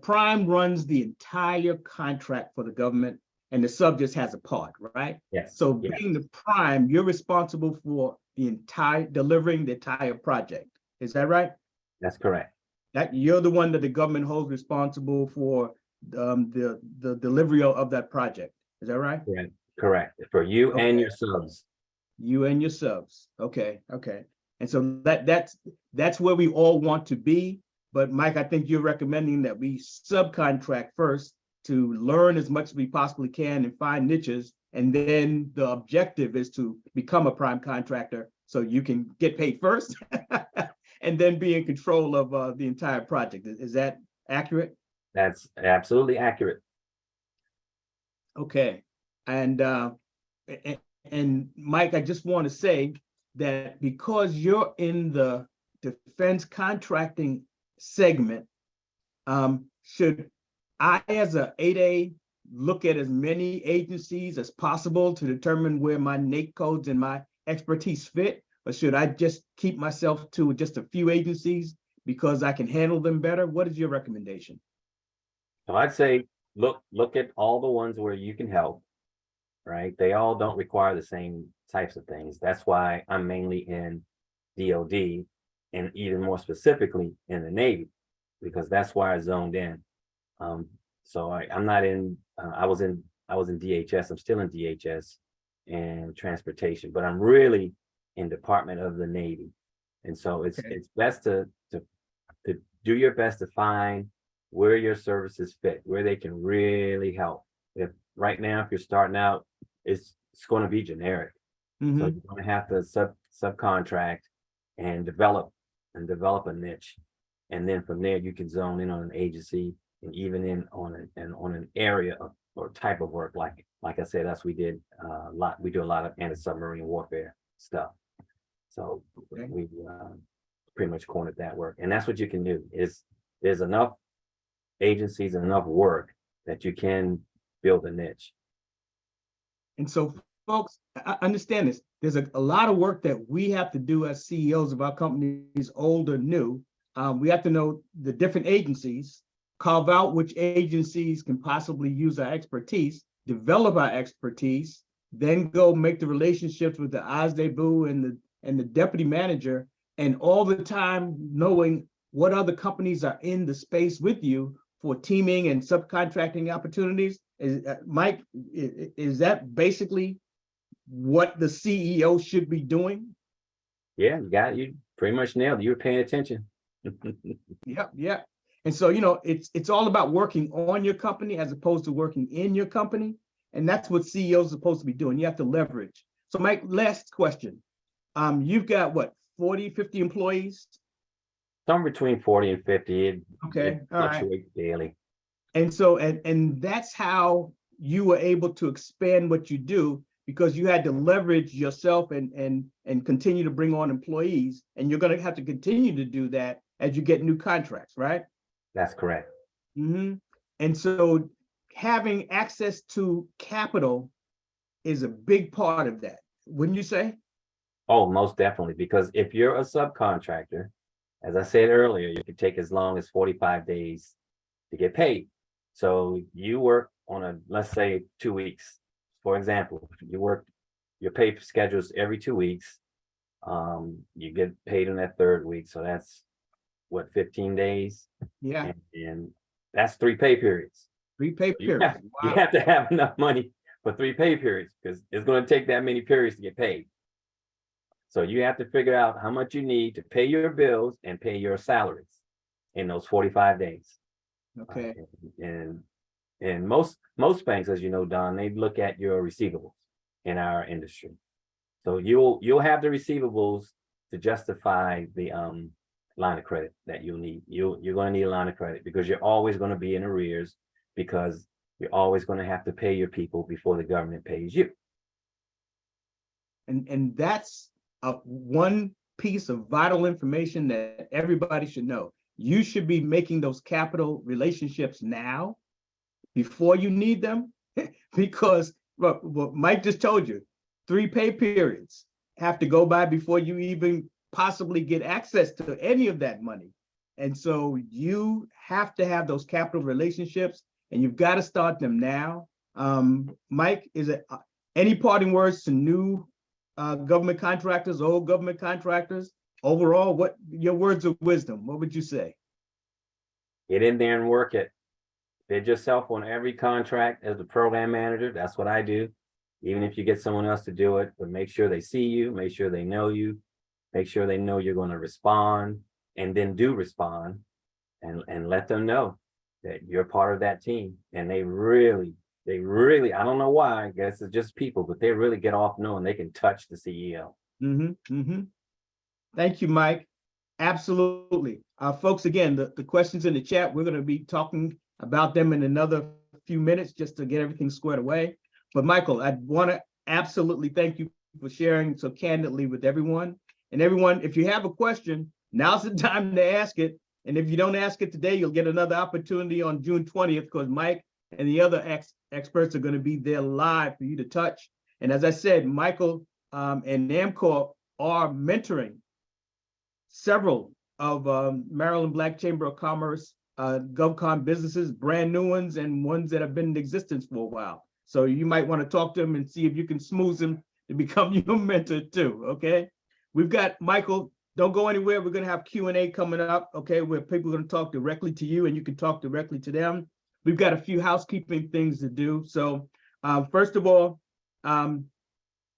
S1: prime runs the entire contract for the government, and the sub just has a part, right?
S2: Yes.
S1: So
S2: yes,
S1: being the prime, you're responsible for delivering the entire project. Is that right?
S2: that's correct.
S1: That you're the one that the government holds responsible for the delivery of that project. Is that right?
S2: Correct. Correct. For you and
S1: Okay.
S2: your subs.
S1: You and your subs. Okay, okay. And so that's where we all want to be. But Mike, I think you're recommending that we subcontract first to learn as much as we possibly can and find niches. And then the objective is to become a prime contractor so you can get paid first and then be in control of the entire project. Is that accurate?
S2: That's absolutely accurate.
S1: Okay. And and Mike, I just want to say that because you're in the defense contracting segment, should I, as a 8A, look at as many agencies as possible to determine where my NAIC codes and my expertise fit? Or should I just keep myself to just a few agencies because I can handle them better? What is your recommendation?
S2: So I'd say look at all the ones where you can help, right? They all don't require the same types of things. That's why I'm mainly in DoD and even more specifically in the Navy, because that's where I zoned in. So I'm not in. I was in DHS. I'm still in DHS and transportation, but I'm really in Department of the Navy. And so it's best to do your best to find where your services fit, where they can really help. If right now, if you're starting out, it's going to be generic. So you're going to have to subcontract and develop a niche. And then from there, you can zone in on an agency and even in on an area of, or type of work. Like I said, we do a lot of anti-submarine warfare stuff. So we pretty much cornered that work. And that's what you can do is there's enough agencies and enough work that you can build a niche.
S1: And so, folks, I understand this. There's a lot of work that we have to do as CEOs of our companies, old or new. We have to know the different agencies, carve out which agencies can possibly use our expertise, develop our expertise, then go make the relationships with the OSDEBU and the deputy manager, and all the time knowing what other companies are in the space with you for teaming and subcontracting opportunities. Mike, is that basically what the CEO should be doing?
S2: Yeah, you pretty much nailed it. You were paying attention.
S1: Yeah. And so, it's all about working on your company as opposed to working in your company. And that's what CEOs are supposed to be doing. You have to leverage. So Mike, last question. You've got what, 40, 50 employees?
S2: Somewhere between 40 and 50.
S1: Okay, all right.
S2: Fluctuates daily.
S1: And so, and that's how you were able to expand what you do, because you had to leverage yourself and continue to bring on employees. And you're going to have to continue to do that as you get new contracts, right?
S2: That's correct.
S1: And so having access to capital is a big part of that, wouldn't you say?
S2: Oh, most definitely. Because if you're a subcontractor, as I said earlier, you can take as long as 45 days to get paid. So you work on let's say 2 weeks. For example, your pay schedules every 2 weeks. You get paid in that third week. So that's what, 15 days?
S1: Yeah.
S2: And that's 3 pay periods.
S1: 3 pay periods.
S2: You have to have enough money for 3 pay periods because it's going to take that many periods to get paid. So you have to figure out how much you need to pay your bills and pay your salaries in those 45 days.
S1: Okay.
S2: And most banks, as you know, Don, they look at your receivables in our industry. So you'll have the receivables to justify the line of credit that you'll need. You're going to need a line of credit because you're always going to be in arrears, because you're always going to have to pay your people before the government pays you.
S1: And that's one piece of vital information that everybody should know. You should be making those capital relationships now before you need them, because what Mike just told you, 3 pay periods have to go by before you even possibly get access to any of that money. And so you have to have those capital relationships, and you've got to start them now. Mike, is it any parting words to new government contractors, old government contractors? Overall, what your words of wisdom, what would you say?
S2: Get in there and work it. Bid yourself on every contract as a program manager. That's what I do. Even if you get someone else to do it, but make sure they see you, make sure they know you, make sure they know you're going to respond, and then do respond, and let them know that you're part of that team. And they really, I don't know why, I guess it's just people, but they really get off knowing they can touch the CEO.
S1: Thank you, Mike. Absolutely. Folks, again, the questions in the chat, we're going to be talking about them in another few minutes just to get everything squared away. But Michael, I want to absolutely thank you for sharing so candidly with everyone. And everyone, if you have a question, now's the time to ask it. And if you don't ask it today, you'll get another opportunity on June 20th, because Mike and the other experts are going to be there live for you to touch. And as I said, Michael and NAMCOR are mentoring several of Maryland Black Chamber of Commerce GovCon businesses, brand new ones and ones that have been in existence for a while. So you might want to talk to them and see if you can smooth them to become your mentor too, okay? We've got, Michael, don't go anywhere. We're going to have Q&A coming up, okay, where people are going to talk directly to you and you can talk directly to them. We've got a few housekeeping things to do. So first of all,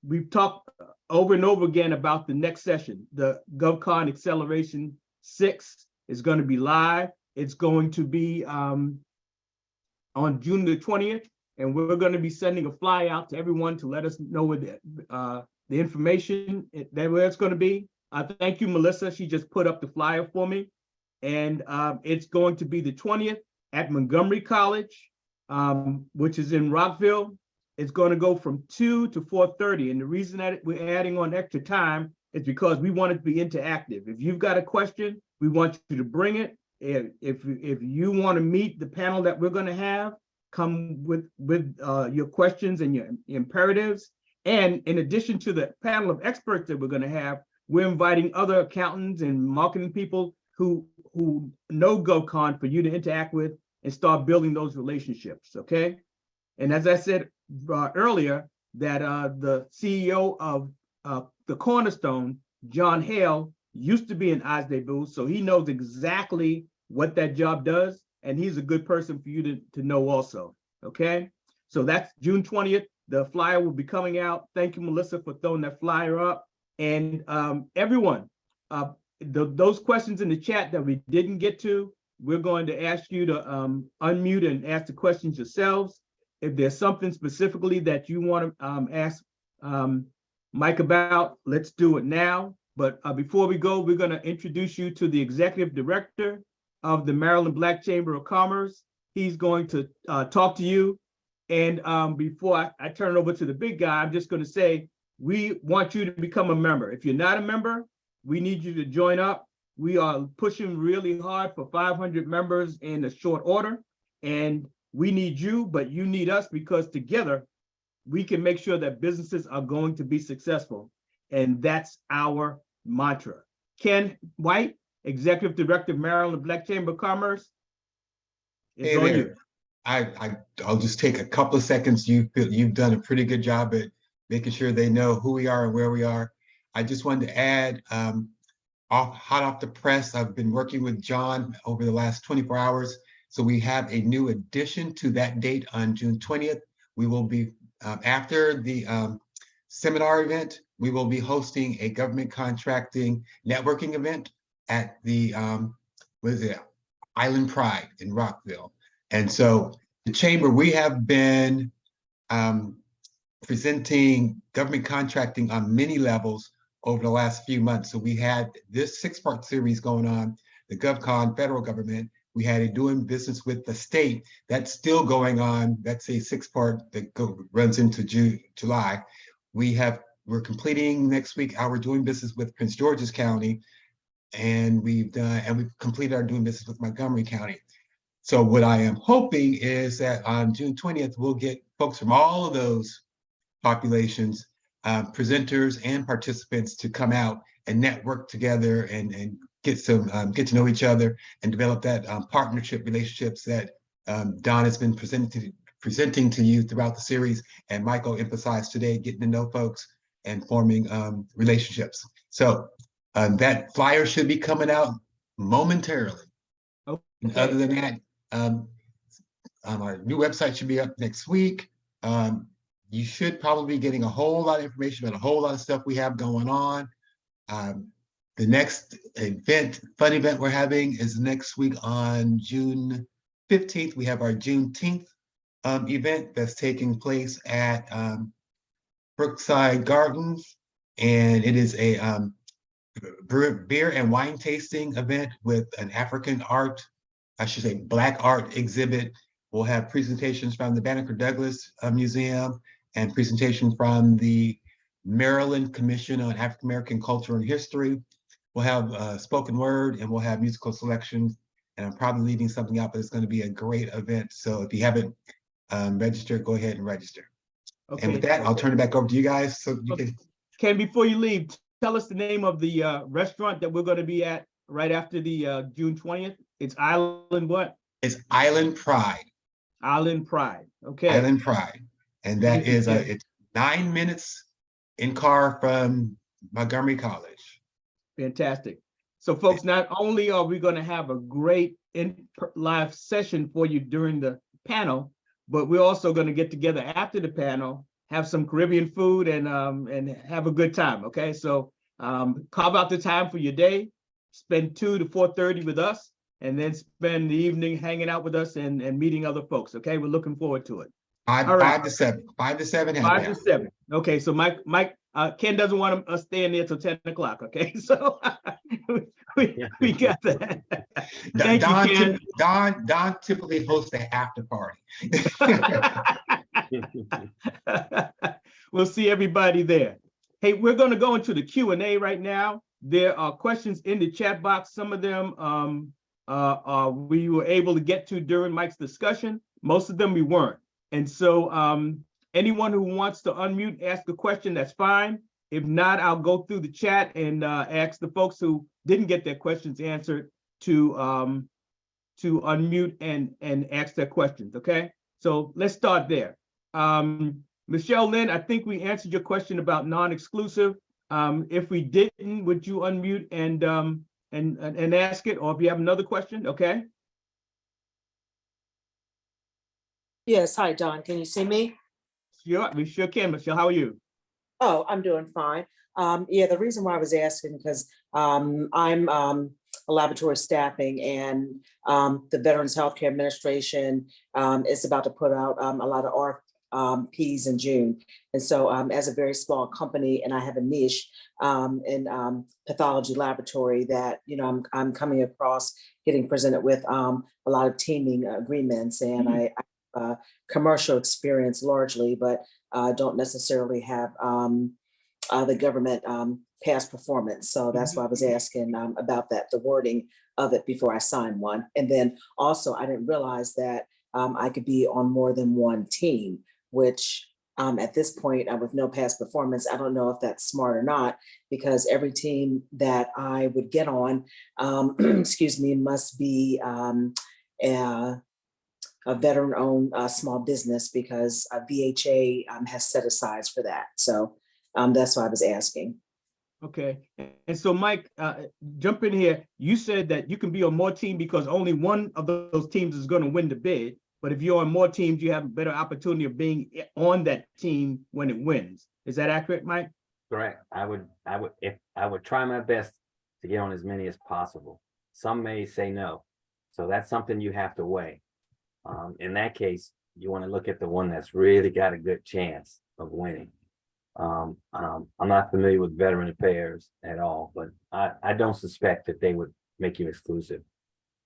S1: we've talked over and over again about the next session. The GovCon Acceleration 6 is going to be live. It's going to be on June the 20th, and we're going to be sending a flyer out to everyone to let us know where the information where it's going to be. Thank you, Melissa. She just put up the flyer for me, and it's going to be the 20th at Montgomery College, which is in Rockville. It's going to go from 2 to 4:30, and the reason that we're adding on extra time is because we want it to be interactive. If you've got a question, we want you to bring it. If you want to meet the panel that we're going to have, come with your questions and your imperatives. And in addition to the panel of experts that we're going to have, we're inviting other accountants and marketing people who know GovCon for you to interact with and start building those relationships, okay? And as I said earlier, that the CEO of the Cornerstone, John Hale, used to be in Osday Booth, so he knows exactly what that job does, and he's a good person for you to know also, okay? So that's June 20th. The flyer will be coming out. Thank you, Melissa, for throwing that flyer up. And everyone, those questions in the chat that we didn't get to, we're going to ask you to unmute and ask the questions yourselves. If there's something specifically that you want to ask Mike about, let's do it now. But before we go, we're going to introduce you to the executive director of the Maryland Black Chamber of Commerce. He's going to talk to you. And before I turn it over to the big guy, I'm just going to say, we want you to become a member. If you're not a member, we need you to join up. We are pushing really hard for 500 members in a short order. And we need you, but you need us, because together we can make sure that businesses are going to be successful. And that's our mantra. Ken White, Executive Director of Maryland Black Chamber of Commerce. It's on you.
S3: I'll just take a couple of seconds. You've done a pretty good job at making sure they know who we are and where we are. I just wanted to add, hot off the press, I've been working with John over the last 24 hours. So we have a new addition to that date on June 20th. We will be, after the seminar event, we will be hosting a government contracting networking event at the, Island Pride in Rockville. And so the Chamber, we have been presenting government contracting on many levels over the last few months. So we had this 6-part series going on, the GovCon federal government. We had a doing business with the state that's still going on. That's a 6-part that runs into July. We're completing next week our doing business with Prince George's County, and we've completed our doing business with Montgomery County. So what I am hoping is that on June 20th, we'll get folks from all of those populations, presenters and participants, to come out and network together and get to know each other and develop that partnership relationships that Don has been presenting to you throughout the series. And Michael emphasized today, getting to know folks and forming relationships. So that flyer should be coming out momentarily.
S1: Okay.
S3: And other than that, our new website should be up next week. You should probably be getting a whole lot of information about a whole lot of stuff we have going on. The next event, fun event we're having is next week on June 15th. We have our Juneteenth event that's taking place at Brookside Gardens. And it is a beer and wine tasting event with an African art, I should say Black art exhibit. We'll have presentations from the Banneker Douglas Museum and presentation from the Maryland Commission on African American Culture and History. We'll have spoken word and we'll have musical selections. And I'm probably leaving something out, but it's going to be a great event. So if you haven't registered, go ahead and register.
S1: Okay.
S3: And with that, I'll turn it back over to you guys so you can.
S1: Ken, before you leave, tell us the name of the restaurant that we're going to be at right after the June 20th. It's Island what?
S3: It's Island Pride.
S1: Island Pride. Okay.
S3: Island Pride. And that is it's 9 minutes in car from Montgomery College.
S1: Fantastic. So folks, not only are we going to have a great live session for you during the panel, but we're also going to get together after the panel, have some Caribbean food and have a good time. Okay. So carve out the time for your day, spend 2 to 4:30 with us, and then spend the evening hanging out with us and meeting other folks. Okay. We're looking forward to it.
S3: Five to seven. 5 to 7.
S1: 5 to 7. Okay. So Ken doesn't want us staying there till 10 o'clock. Okay. So we got that. Thank you, Ken.
S3: Don typically hosts the after party.
S1: We'll see everybody there. Hey, we're going to go into the Q&A right now. There are questions in the chat box. Some of them we were able to get to during Mike's discussion. Most of them we weren't. And so anyone who wants to unmute, ask a question, that's fine. If not, I'll go through the chat and ask the folks who didn't get their questions answered to unmute and ask their questions, okay? So let's start there. Michelle Lynn, I think we answered your question about non-exclusive. If we didn't, would you unmute and ask it? Or if you have another question, okay?
S4: Yes, hi, Don. Can you see me?
S1: Sure, we sure can. Michelle, how are you?
S4: Oh, I'm doing fine. Yeah, the reason why I was asking because I'm a laboratory staffing and the Veterans Healthcare Administration is about to put out a lot of RFPs in June. And so as a very small company, and I have a niche in pathology laboratory that, you know, I'm coming across getting presented with a lot of teaming agreements, and I commercial experience largely, but don't necessarily have the government past performance. So that's why I was asking about that, the wording of it before I sign one. And then also, I didn't realize that I could be on more than one team, which at this point, with no past performance, I don't know if that's smart or not, because every team that I would get on, excuse me, must be a veteran-owned small business, because VHA has set asides for that. So that's why I was asking.
S1: Okay, and so Mike, jump in here. You said that you can be on more teams because only one of those teams is going to win the bid. But if you're on more teams, you have a better opportunity of being on that team when it wins. Is that accurate, Mike?
S2: Correct. I would try my best to get on as many as possible. Some may say no. So that's something you have to weigh. In that case, you want to look at the one that's really got a good chance of winning. I'm not familiar with veteran affairs at all, but I don't suspect that they would make you exclusive.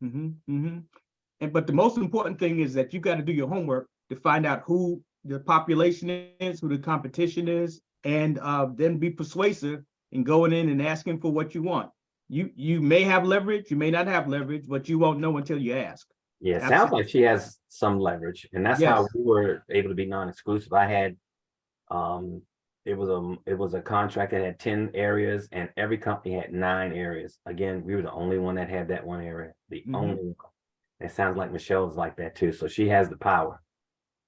S1: But the most important thing is that you got to do your homework to find out who the population is, who the competition is, and then be persuasive in going in and asking for what you want. You may have leverage, you may not have leverage, but you won't know until you ask.
S2: Yeah, it sounds like she has some leverage, and that's how we were able to be non-exclusive. I had, it was a contract that had 10 areas, and every company had 9 areas. Again, we were the only one that had that one area, the only one. It sounds like Michelle's like that too, so she has the power.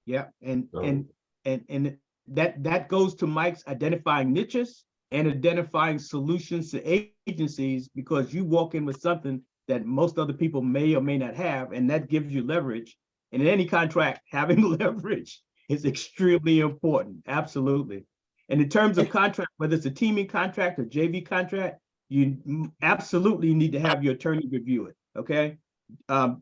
S1: Yeah, and
S2: So-
S1: and that goes to Mike's identifying niches and identifying solutions to agencies, because you walk in with something that most other people may or may not have, and that gives you leverage. And in any contract, having leverage is extremely important. Absolutely. And in terms of contract, whether it's a teaming contract or JV contract, you absolutely need to have your attorney review it. Okay.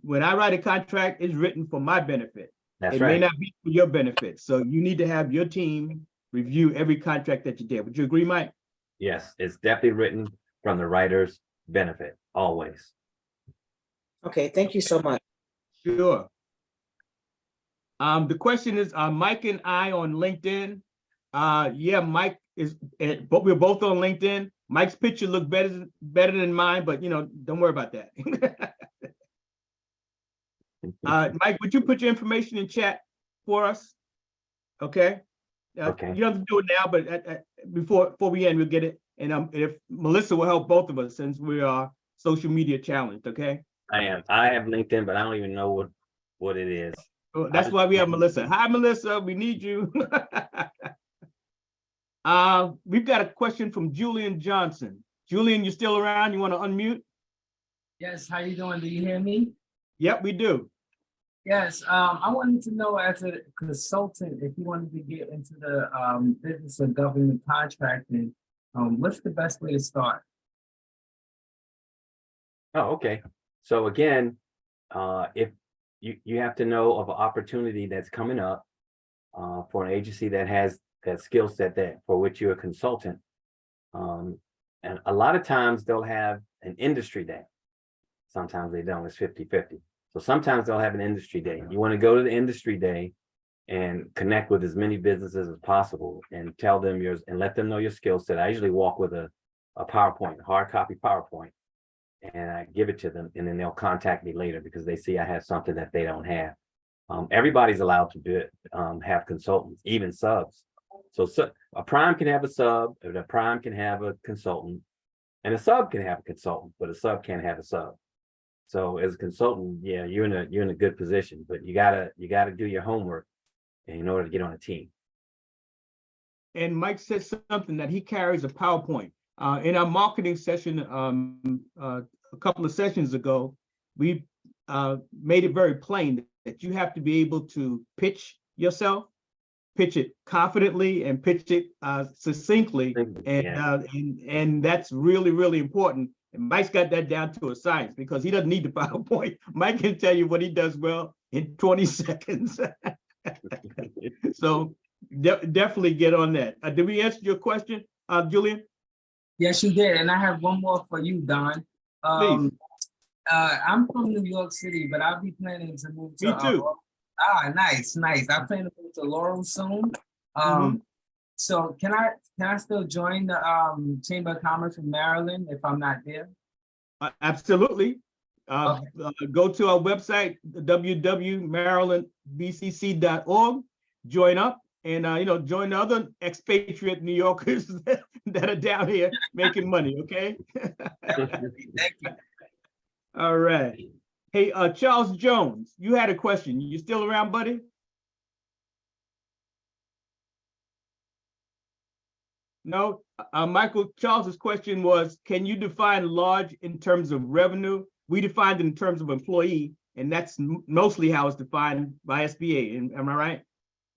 S1: When I write a contract, it's written for my benefit.
S2: That's
S1: It may
S2: right.
S1: not be for your benefit. So you need to have your team review every contract that you did. Would you agree, Mike?
S2: Yes, it's definitely written from the writer's benefit, always.
S4: Okay, thank you so much.
S1: Sure. The question is, are Mike and I on LinkedIn? Yeah, Mike is, but we're both on LinkedIn. Mike's picture looked better than mine, but don't worry about that. Mike, would you put your information in chat for us? Okay.
S2: Okay.
S1: You don't have to do it now, but before we end, we'll get it. And if Melissa will help both of us, since we are social media challenged, okay?
S2: I have LinkedIn, but I don't even know what it is.
S1: Well, that's why we have Melissa. Hi, Melissa, we need you. We've got a question from Julian Johnson. Julian, you still around? You want to unmute?
S5: Yes, how you doing? Do you hear me?
S1: Yep, we do.
S5: Yes, I wanted to know, as a consultant, if you wanted to get into the business of government contracting, what's the best way to start?
S2: Oh, okay. So again, if you have to know of an opportunity that's coming up for an agency that has that skill set that for which you're a consultant. And a lot of times they'll have an industry day. Sometimes they don't, it's 50-50. So sometimes they'll have an industry day. You want to go to the industry day and connect with as many businesses as possible and tell them yours and let them know your skill set. I usually walk with a PowerPoint, hard copy PowerPoint, and I give it to them, and then they'll contact me later because they see I have something that they don't have. Everybody's allowed to do it, have consultants, even subs. So a prime can have a sub, and a prime can have a consultant, and a sub can have a consultant, but a sub can't have a sub. So as a consultant, yeah, you're in a good position, but you gotta do your homework in order to get on a team.
S1: And Mike said something that he carries a PowerPoint. In our marketing session a couple of sessions ago, we made it very plain that you have to be able to pitch yourself, pitch it confidently, and pitch it succinctly, and that's really, really important. And Mike's got that down to a science because he doesn't need the PowerPoint. Mike can tell you what he does well in 20 seconds. So definitely get on that. Did we answer your question, Julian?
S5: Yes, you did. And I have one more for you, Don.
S1: Please.
S5: I'm from New York City, but I'll be planning to move to.
S1: Me too.
S5: Nice. I plan to move to Laurel soon. So can I still join the Chamber of Commerce in Maryland if I'm not there?
S1: Absolutely.
S5: Okay.
S1: Go to our website, www.marylandbcc.org, join up, and join the other expatriate New Yorkers that are down here making money, okay?
S5: Thank you.
S1: All right. Hey, Charles Jones, you had a question. You still around, buddy? No, Michael, Charles's question was, can you define large in terms of revenue? We defined it in terms of employee, and that's mostly how it's defined by SBA. Am I right?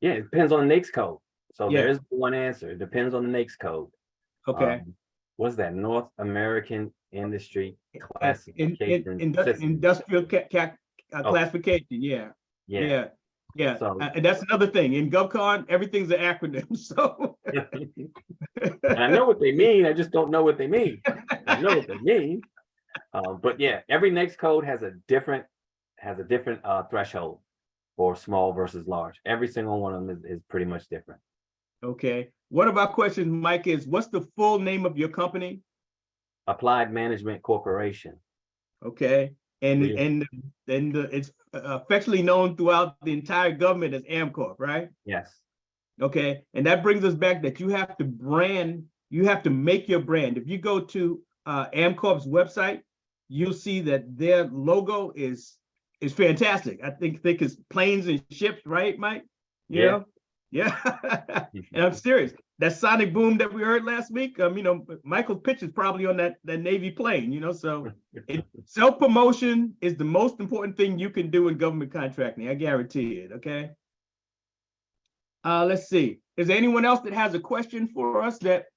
S2: Yeah, it depends on the NAICS code. So
S1: Yeah.
S2: there is one answer. It depends on the NAICS code.
S1: Okay.
S2: What's that? North American Industry Classification System.
S1: Industrial classification. Yeah.
S2: Yeah.
S1: Yeah.
S2: So-
S1: And that's another thing. In GovCon, everything's an acronym. So
S2: I know what they mean. I just don't know what they mean. I know what they mean. But yeah, every NAICS code has a different threshold for small versus large. Every single one of them is pretty much different.
S1: okay. One of our questions, Mike, is what's the full name of your company?
S2: Applied Management Corporation.
S1: Okay. And
S2: Yeah.
S1: it's affectionately known throughout the entire government as AmCorp, right?
S2: Yes.
S1: Okay. And that brings us back that you have to make your brand. If you go to AmCorp's website, you'll see that their logo is fantastic. I think it's planes and ships, right, Mike? You
S2: Yeah.
S1: know? Yeah. And I'm serious. That sonic boom that we heard last week, Michael's pitch is probably on that Navy plane, so self-promotion is the most important thing you can do in government contracting. I guarantee it, okay? Let's see. Is there anyone else that has a question for us that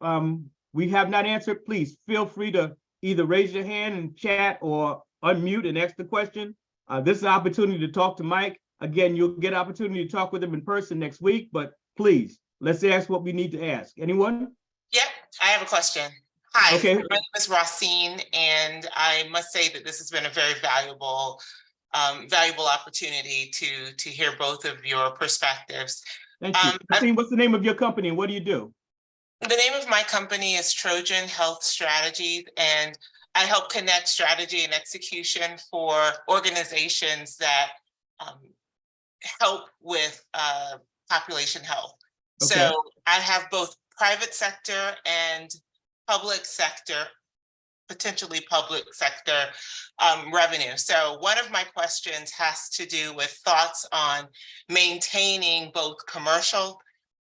S1: we have not answered? Please feel free to either raise your hand and chat or unmute and ask the question. This is an opportunity to talk to Mike. Again, you'll get an opportunity to talk with him in person next week, but please, let's ask what we need to ask. Anyone?
S6: Yep, I have a question. Hi,
S1: Okay.
S6: my name is Rosine, and I must say that this has been a very valuable opportunity to hear both of your perspectives.
S1: Thank you. Rosine, what's the name of your company and what do you do?
S6: The name of my company is Trojan Health Strategies, and I help connect strategy and execution for organizations that help with population health.
S1: Okay.
S6: So I have both private sector and public sector, potentially public sector revenue. So one of my questions has to do with thoughts on maintaining both commercial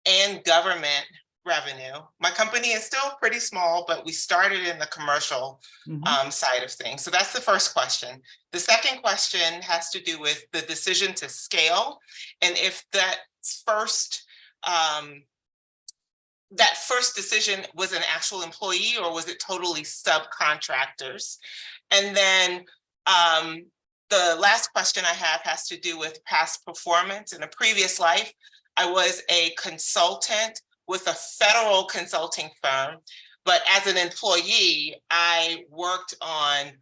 S6: and government revenue. My company is still pretty small, but we started in the commercial side of things. So that's the first question. The second question has to do with the decision to scale, and if that first decision was an actual employee or was it totally subcontractors? And then the last question I have has to do with past performance. In a previous life, I was a consultant with a federal consulting firm, but as an employee, I worked on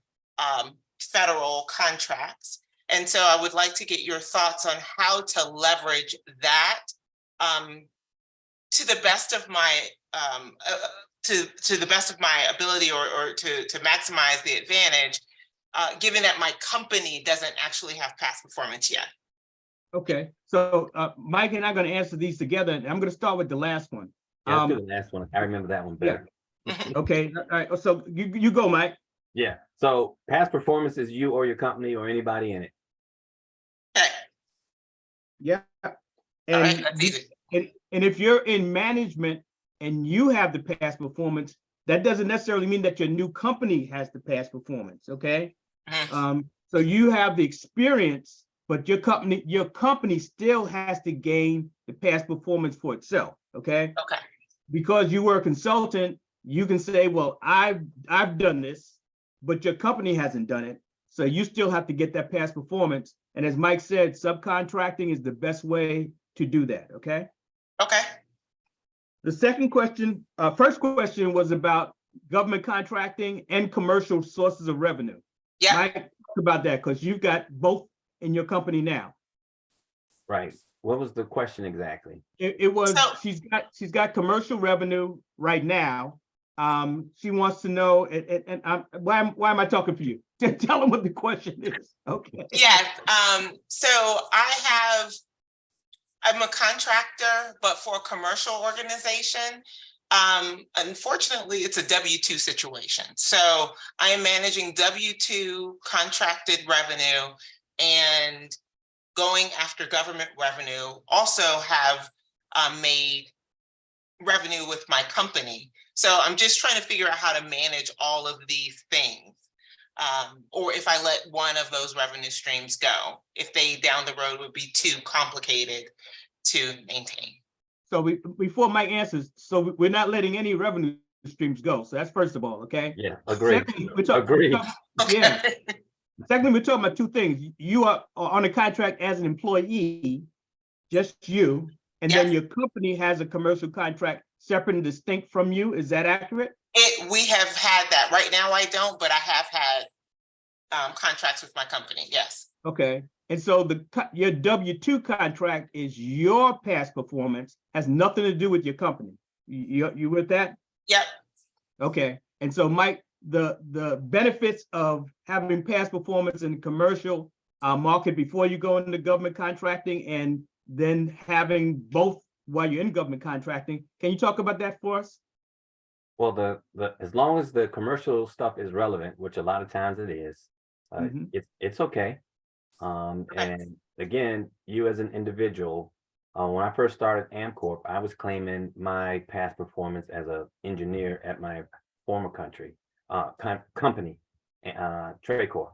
S6: federal contracts. And so I would like to get your thoughts on how to leverage that to the best of my to the best of my ability, or to maximize the advantage, given that my company doesn't actually have past performance yet.
S1: Okay, so Mike and I are going to answer these together, and I'm going to start with the last one.
S2: Yeah, let's do the last one. I remember that one better.
S1: Okay, all right. So you go, Mike.
S2: Yeah. So past performance is you or your company or anybody in it.
S6: Okay.
S1: Yeah.
S6: All
S1: And
S6: right, that's easy.
S1: and if you're in management and you have the past performance, that doesn't necessarily mean that your new company has the past performance. Okay. So you have the experience, but your company still has to gain the past performance for itself. Okay.
S6: Okay.
S1: Because you were a consultant, you can say, well, I've done this, but your company hasn't done it. So you still have to get that past performance. And as Mike said, subcontracting is the best way to do that. Okay.
S6: Okay.
S1: The first question was about government contracting and commercial sources of revenue.
S6: Yeah.
S1: Mike, talk about that because you've got both in your company now.
S2: Right. What was the question exactly?
S1: It was
S6: So-
S1: she's got commercial revenue right now. She wants to know, and why am I talking for you? Tell them what the question is. Okay.
S6: Yes. So I'm a contractor, but for a commercial organization. Unfortunately, it's a W-2 situation. So I am managing W-2 contracted revenue and going after government revenue. Also have made revenue with my company. So I'm just trying to figure out how to manage all of these things. Or if I let one of those revenue streams go, if they down the road would be too complicated to maintain.
S1: So before Mike answers, so we're not letting any revenue streams go. So that's first of all, okay?
S2: Yeah, agreed.
S1: Secondly, yeah.
S6: Okay.
S1: Secondly, we're talking about two things. You are on a contract as an employee, just you, and then
S6: Yes.
S1: your company has a commercial contract separate and distinct from you. Is that accurate?
S6: We have had that. Right now I don't, but I have had contracts with my company, yes.
S1: Okay. And so your W-2 contract is your past performance, has nothing to do with your company. You with that?
S6: Yep.
S1: Okay. And so Mike, the benefits of having past performance in the commercial market before you go into government contracting and then having both while you're in government contracting, can you talk about that for us?
S2: Well, the as long as the commercial stuff is relevant, which a lot of times it is, it's okay. And again, you as an individual When I first started Amcorp, I was claiming my past performance as an engineer at my former company, Traycor.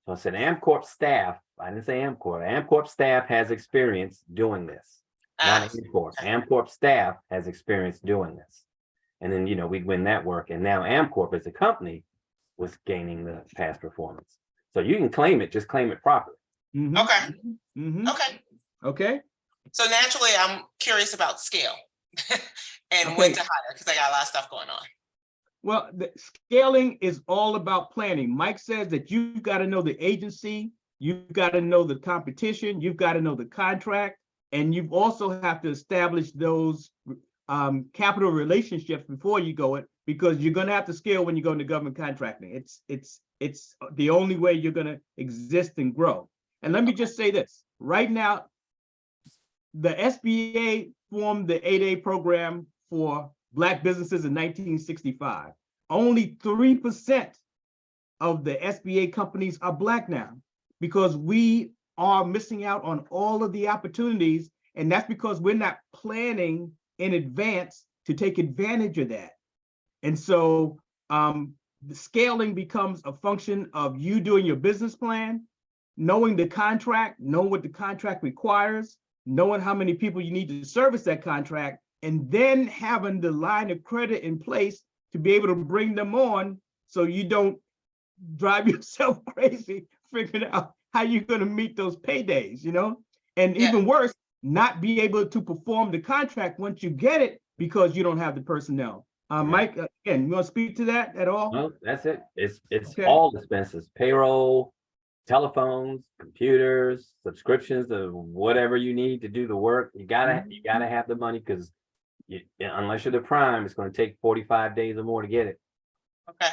S2: So I said, Amcorp staff, I didn't say Amcorp, Amcorp staff has experience doing this. Not Amcorp. Amcorp staff has experience doing this. And then, we'd win that work. And now Amcorp as a company was gaining the past performance. So you can claim it, just claim it properly.
S1: Mhm.
S6: Okay,
S1: Mhm.
S6: okay.
S1: Okay,
S6: So naturally, I'm curious about scale and when to hire, because I got a lot of stuff going on.
S1: well, the scaling is all about planning. Mike says that you've got to know the agency, you've got to know the competition, you've got to know the contract, and you also have to establish those capital relationships before you go it, because you're going to have to scale when you go into government contracting. It's the only way you're going to exist and grow. And let me just say this, right now, the SBA formed the 8A program for Black businesses in 1965. Only 3% of the SBA companies are Black now, because we are missing out on all of the opportunities. And that's because we're not planning in advance to take advantage of that. And so the scaling becomes a function of you doing your business plan, knowing the contract, knowing what the contract requires, knowing how many people you need to service that contract, and then having the line of credit in place to be able to bring them on, so you don't drive yourself crazy figuring out how you're going to meet those paydays, and
S6: Yeah.
S1: even worse, not be able to perform the contract once you get it because you don't have the personnel. Mike, again, you want to speak to that at all?
S2: No, that's it. It's
S1: Okay.
S2: all expenses, payroll, telephones, computers, subscriptions of whatever you need to do the work. You gotta have the money, because unless you're the prime, it's going to take 45 days or more to get it.
S6: Okay,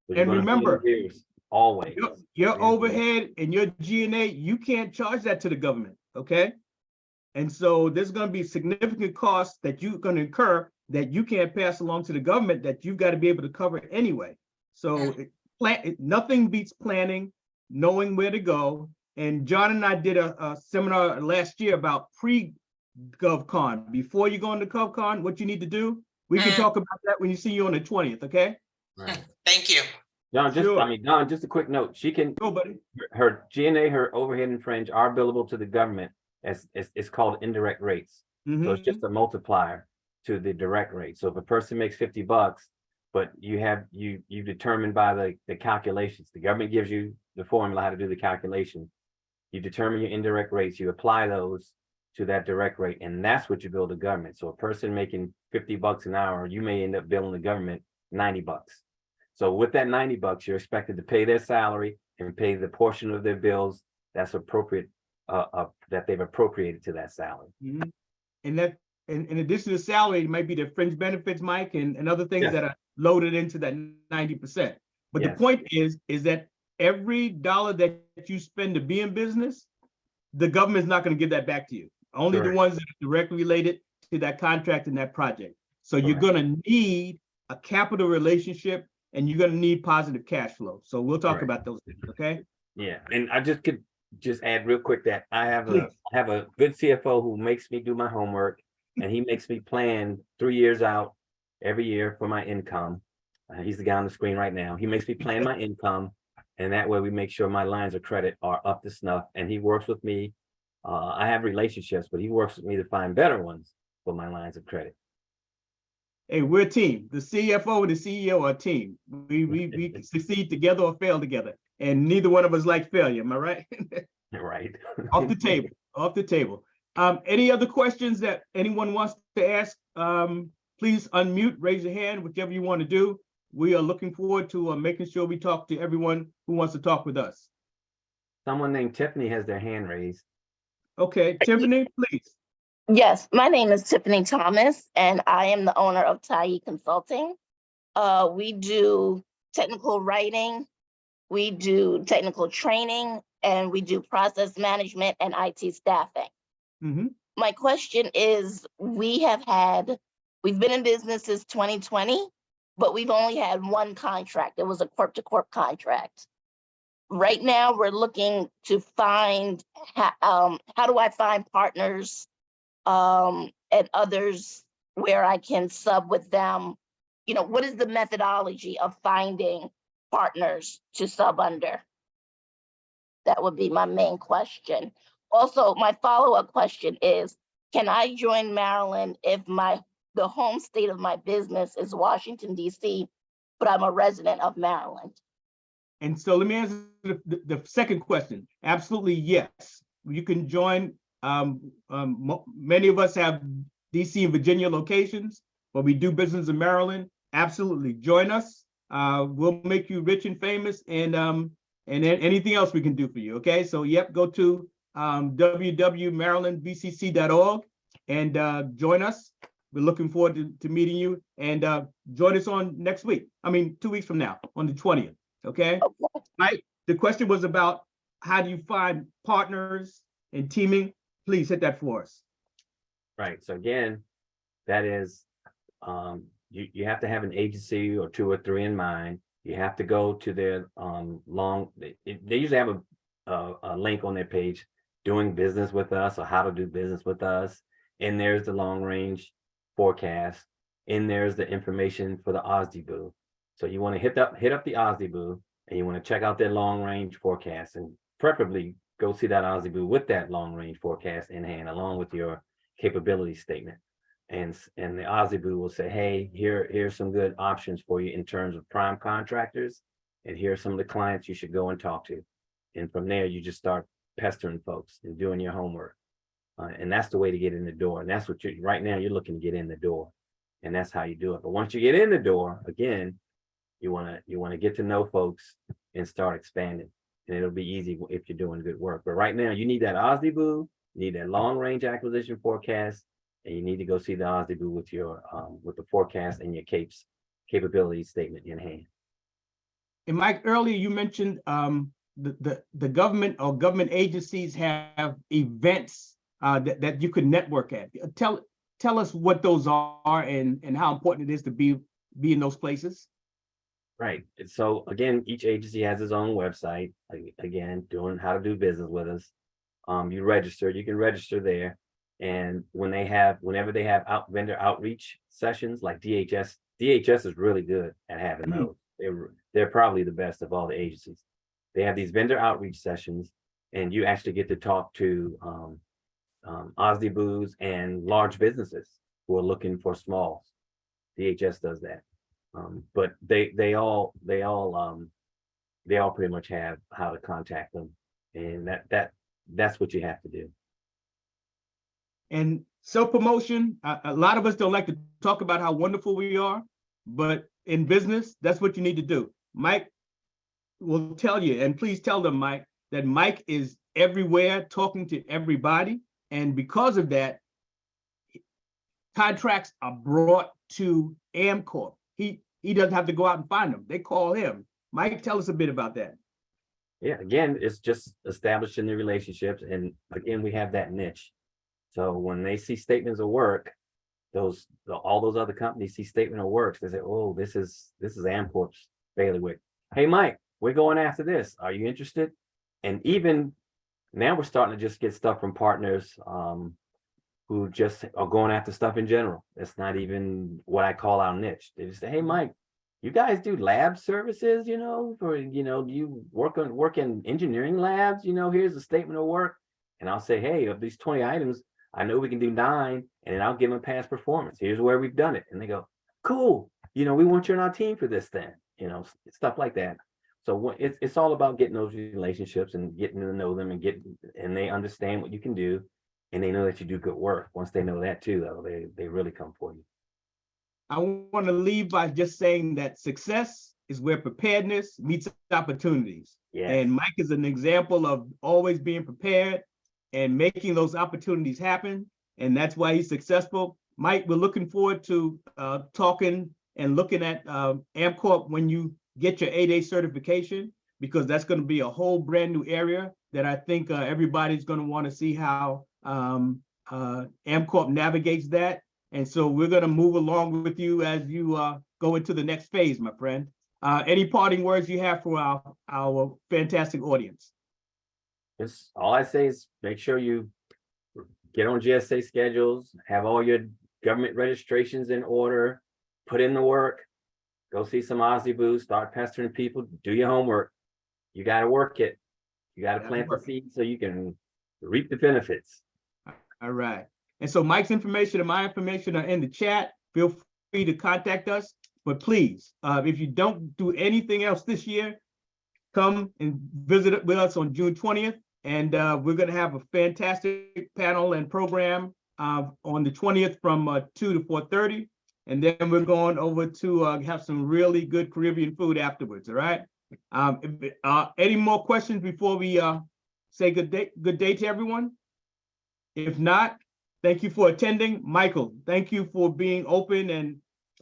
S2: So you're
S1: And
S2: gonna be in
S1: remember,
S2: arrears always.
S1: Your overhead and your G&A, you can't charge that to the government, okay? And so there's going to be significant costs that you're going to incur that you can't pass along to the government, that you've got to be able to cover anyway. So nothing beats planning, knowing where to go. And John and I did a seminar last year about pre-GovCon. Before you go into GovCon, what you need to do. We can talk about that when you see you on the 20th, okay?
S2: Right.
S6: thank you.
S2: John,
S1: Sure.
S2: Don, just a quick note. She can,
S1: Go, buddy.
S2: her G&A, her overhead and fringe are billable to the government as it's called indirect rates. So it's just a multiplier to the direct rate. So if a person makes $50, but you determined by the calculations, the government gives you the formula how to do the calculation. You determine your indirect rates, you apply those to that direct rate, and that's what you bill the government. So a person making $50 an hour, you may end up billing the government $90. So with that $90, you're expected to pay their salary and pay the portion of their bills that's appropriate, that they've appropriated to that salary.
S1: Mhm. And that, in addition to salary, it might be the fringe benefits, Mike, and other things
S2: Yes.
S1: that are loaded into that 90%. But the
S2: Yes.
S1: point is that every dollar that you spend to be in business, the government's not going to give that back to you. Only the
S2: Correct.
S1: ones that are directly related to that contract and that project. So you're
S2: Correct.
S1: going to need a capital relationship, and you're going to need positive cash flow. So we'll talk
S2: Correct.
S1: about those things, okay?
S2: Yeah, and I could add real quick that I have
S1: Please.
S2: a good CFO who makes me do my homework, and he makes me plan 3 years out every year for my income. He's the guy on the screen right now. He makes me plan my income, and that way we make sure my lines of credit are up to snuff. And he works with me. I have relationships, but he works with me to find better ones for my lines of credit.
S1: Hey, we're a team. The CFO and the CEO are a team. We succeed together or fail together. And neither one of us like failure, am I right?
S2: Right.
S1: Off the table, off the table. Any other questions that anyone wants to ask? Please unmute, raise your hand, whichever you want to do. We are looking forward to making sure we talk to everyone who wants to talk with us.
S2: Someone named Tiffany has their hand raised.
S1: Okay, Tiffany, please.
S7: Yes, my name is Tiffany Thomas, and I am the owner of Tai Consulting. We do technical writing, we do technical training, and we do process management and IT staffing.
S1: Mhm.
S7: My question is, we've been in business since 2020, but we've only had one contract. It was a corp-to-corp contract. Right now, we're looking to find, how do I find partners and others where I can sub with them? You know, what is the methodology of finding partners to sub under? That would be my main question. Also, my follow-up question is, can I join Maryland if the home state of my business is Washington, D.C., but I'm a resident of Maryland?
S1: And so let me answer the second question. Absolutely, yes. You can join. Many of us have DC and Virginia locations, but we do business in Maryland. Absolutely, join us. We'll make you rich and famous, and anything else we can do for you. Okay, so yep, go to www.marylandbcc.org and join us. We're looking forward to meeting you, and join us on next week. I mean, 2 weeks from now, on the 20th. Okay. Mike, the question was about how do you find partners and teaming? Please hit that for us.
S2: Right. So again, that is, you have to have an agency or 2 or 3 in mind. You have to go to their they usually have a link on their page, doing business with us or how to do business with us. And there's the long range forecast. And there's the information for the OSDBU. So you want to hit up the OSDBU, and you want to check out their long range forecast, and preferably go see that OSDBU with that long range forecast in hand, along with your capability statement. And the OSDBU will say, hey, here's some good options for you in terms of prime contractors, and here are some of the clients you should go and talk to. And from there, you just start pestering folks and doing your homework. And that's the way to get in the door. And that's what right now you're looking to get in the door. And that's how you do it. But once you get in the door, again, you want to get to know folks and start expanding. And it'll be easy if you're doing good work. But right now, you need that OSDBU, you need that long range acquisition forecast, and you need to go see the OSDBU with your with the forecast and your capability statement in hand.
S1: And Mike, earlier you mentioned the government or government agencies have events that you could network at. Tell us what those are and how important it is to be in those places.
S2: Right. So again, each agency has its own website. Again, doing how to do business with us. You can register there. And whenever they have vendor outreach sessions, like DHS is really good at having those. They're probably the best of all the agencies. They have these vendor outreach sessions, and you actually get to talk to OSDBUs and large businesses who are looking for smalls. DHS does that. But they all pretty much have how to contact them, and that's what you have to do.
S1: And self-promotion, a lot of us don't like to talk about how wonderful we are, but in business, that's what you need to do. Mike will tell you, and please tell them, Mike, that Mike is everywhere talking to everybody. And because of that, contracts are brought to AmCorp. He doesn't have to go out and find them. They call him. Mike, tell us a bit about that.
S2: Yeah, again, it's just establishing the relationships. And again, we have that niche. So when they see statements of work, all those other companies see statement of works, they say, oh, this is AmCorp's bailiwick. Hey, Mike, we're going after this. Are you interested? And even now we're starting to just get stuff from partners who just are going after stuff in general. That's not even what I call our niche. They just say, hey, Mike, you guys do lab services, you work in engineering labs, here's a statement of work. And I'll say, hey, of these 20 items, I know we can do 9, and then I'll give them past performance. Here's where we've done it. And they go, cool. We want you on our team for this then, stuff like that. So it's all about getting those relationships and getting to know them and they understand what you can do, and they know that you do good work. Once they know that too, though, they really come for you.
S1: I want to leave by just saying that success is where preparedness meets opportunities.
S2: Yes.
S1: And Mike is an example of always being prepared and making those opportunities happen. And that's why he's successful. Mike, we're looking forward to talking and looking at AmCorp when you get your 8A certification, because that's going to be a whole brand new area that I think everybody's going to want to see how AmCorp navigates that. And so we're going to move along with you as you go into the next phase, my friend. Any parting words you have for our fantastic audience?
S2: All I say is make sure you get on GSA schedules, have all your government registrations in order, put in the work, go see some Aussie Boo, start pestering people, do your homework. You gotta work it. You gotta
S1: Gotta
S2: plant the
S1: work.
S2: seed so you can reap the benefits.
S1: All right. And so Mike's information and my information are in the chat. Feel free to contact us. But please, if you don't do anything else this year, come and visit with us on June 20th. And we're going to have a fantastic panel and program on the 20th from 2 to 4:30. And then we're going over to have some really good Caribbean food afterwards. All right. Any more questions before we say good day to everyone? If not, thank you for attending. Michael, thank you for being open and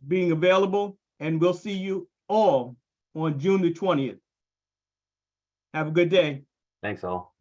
S1: being available. And we'll see you all on June the 20th. Have a good day.
S2: Thanks all.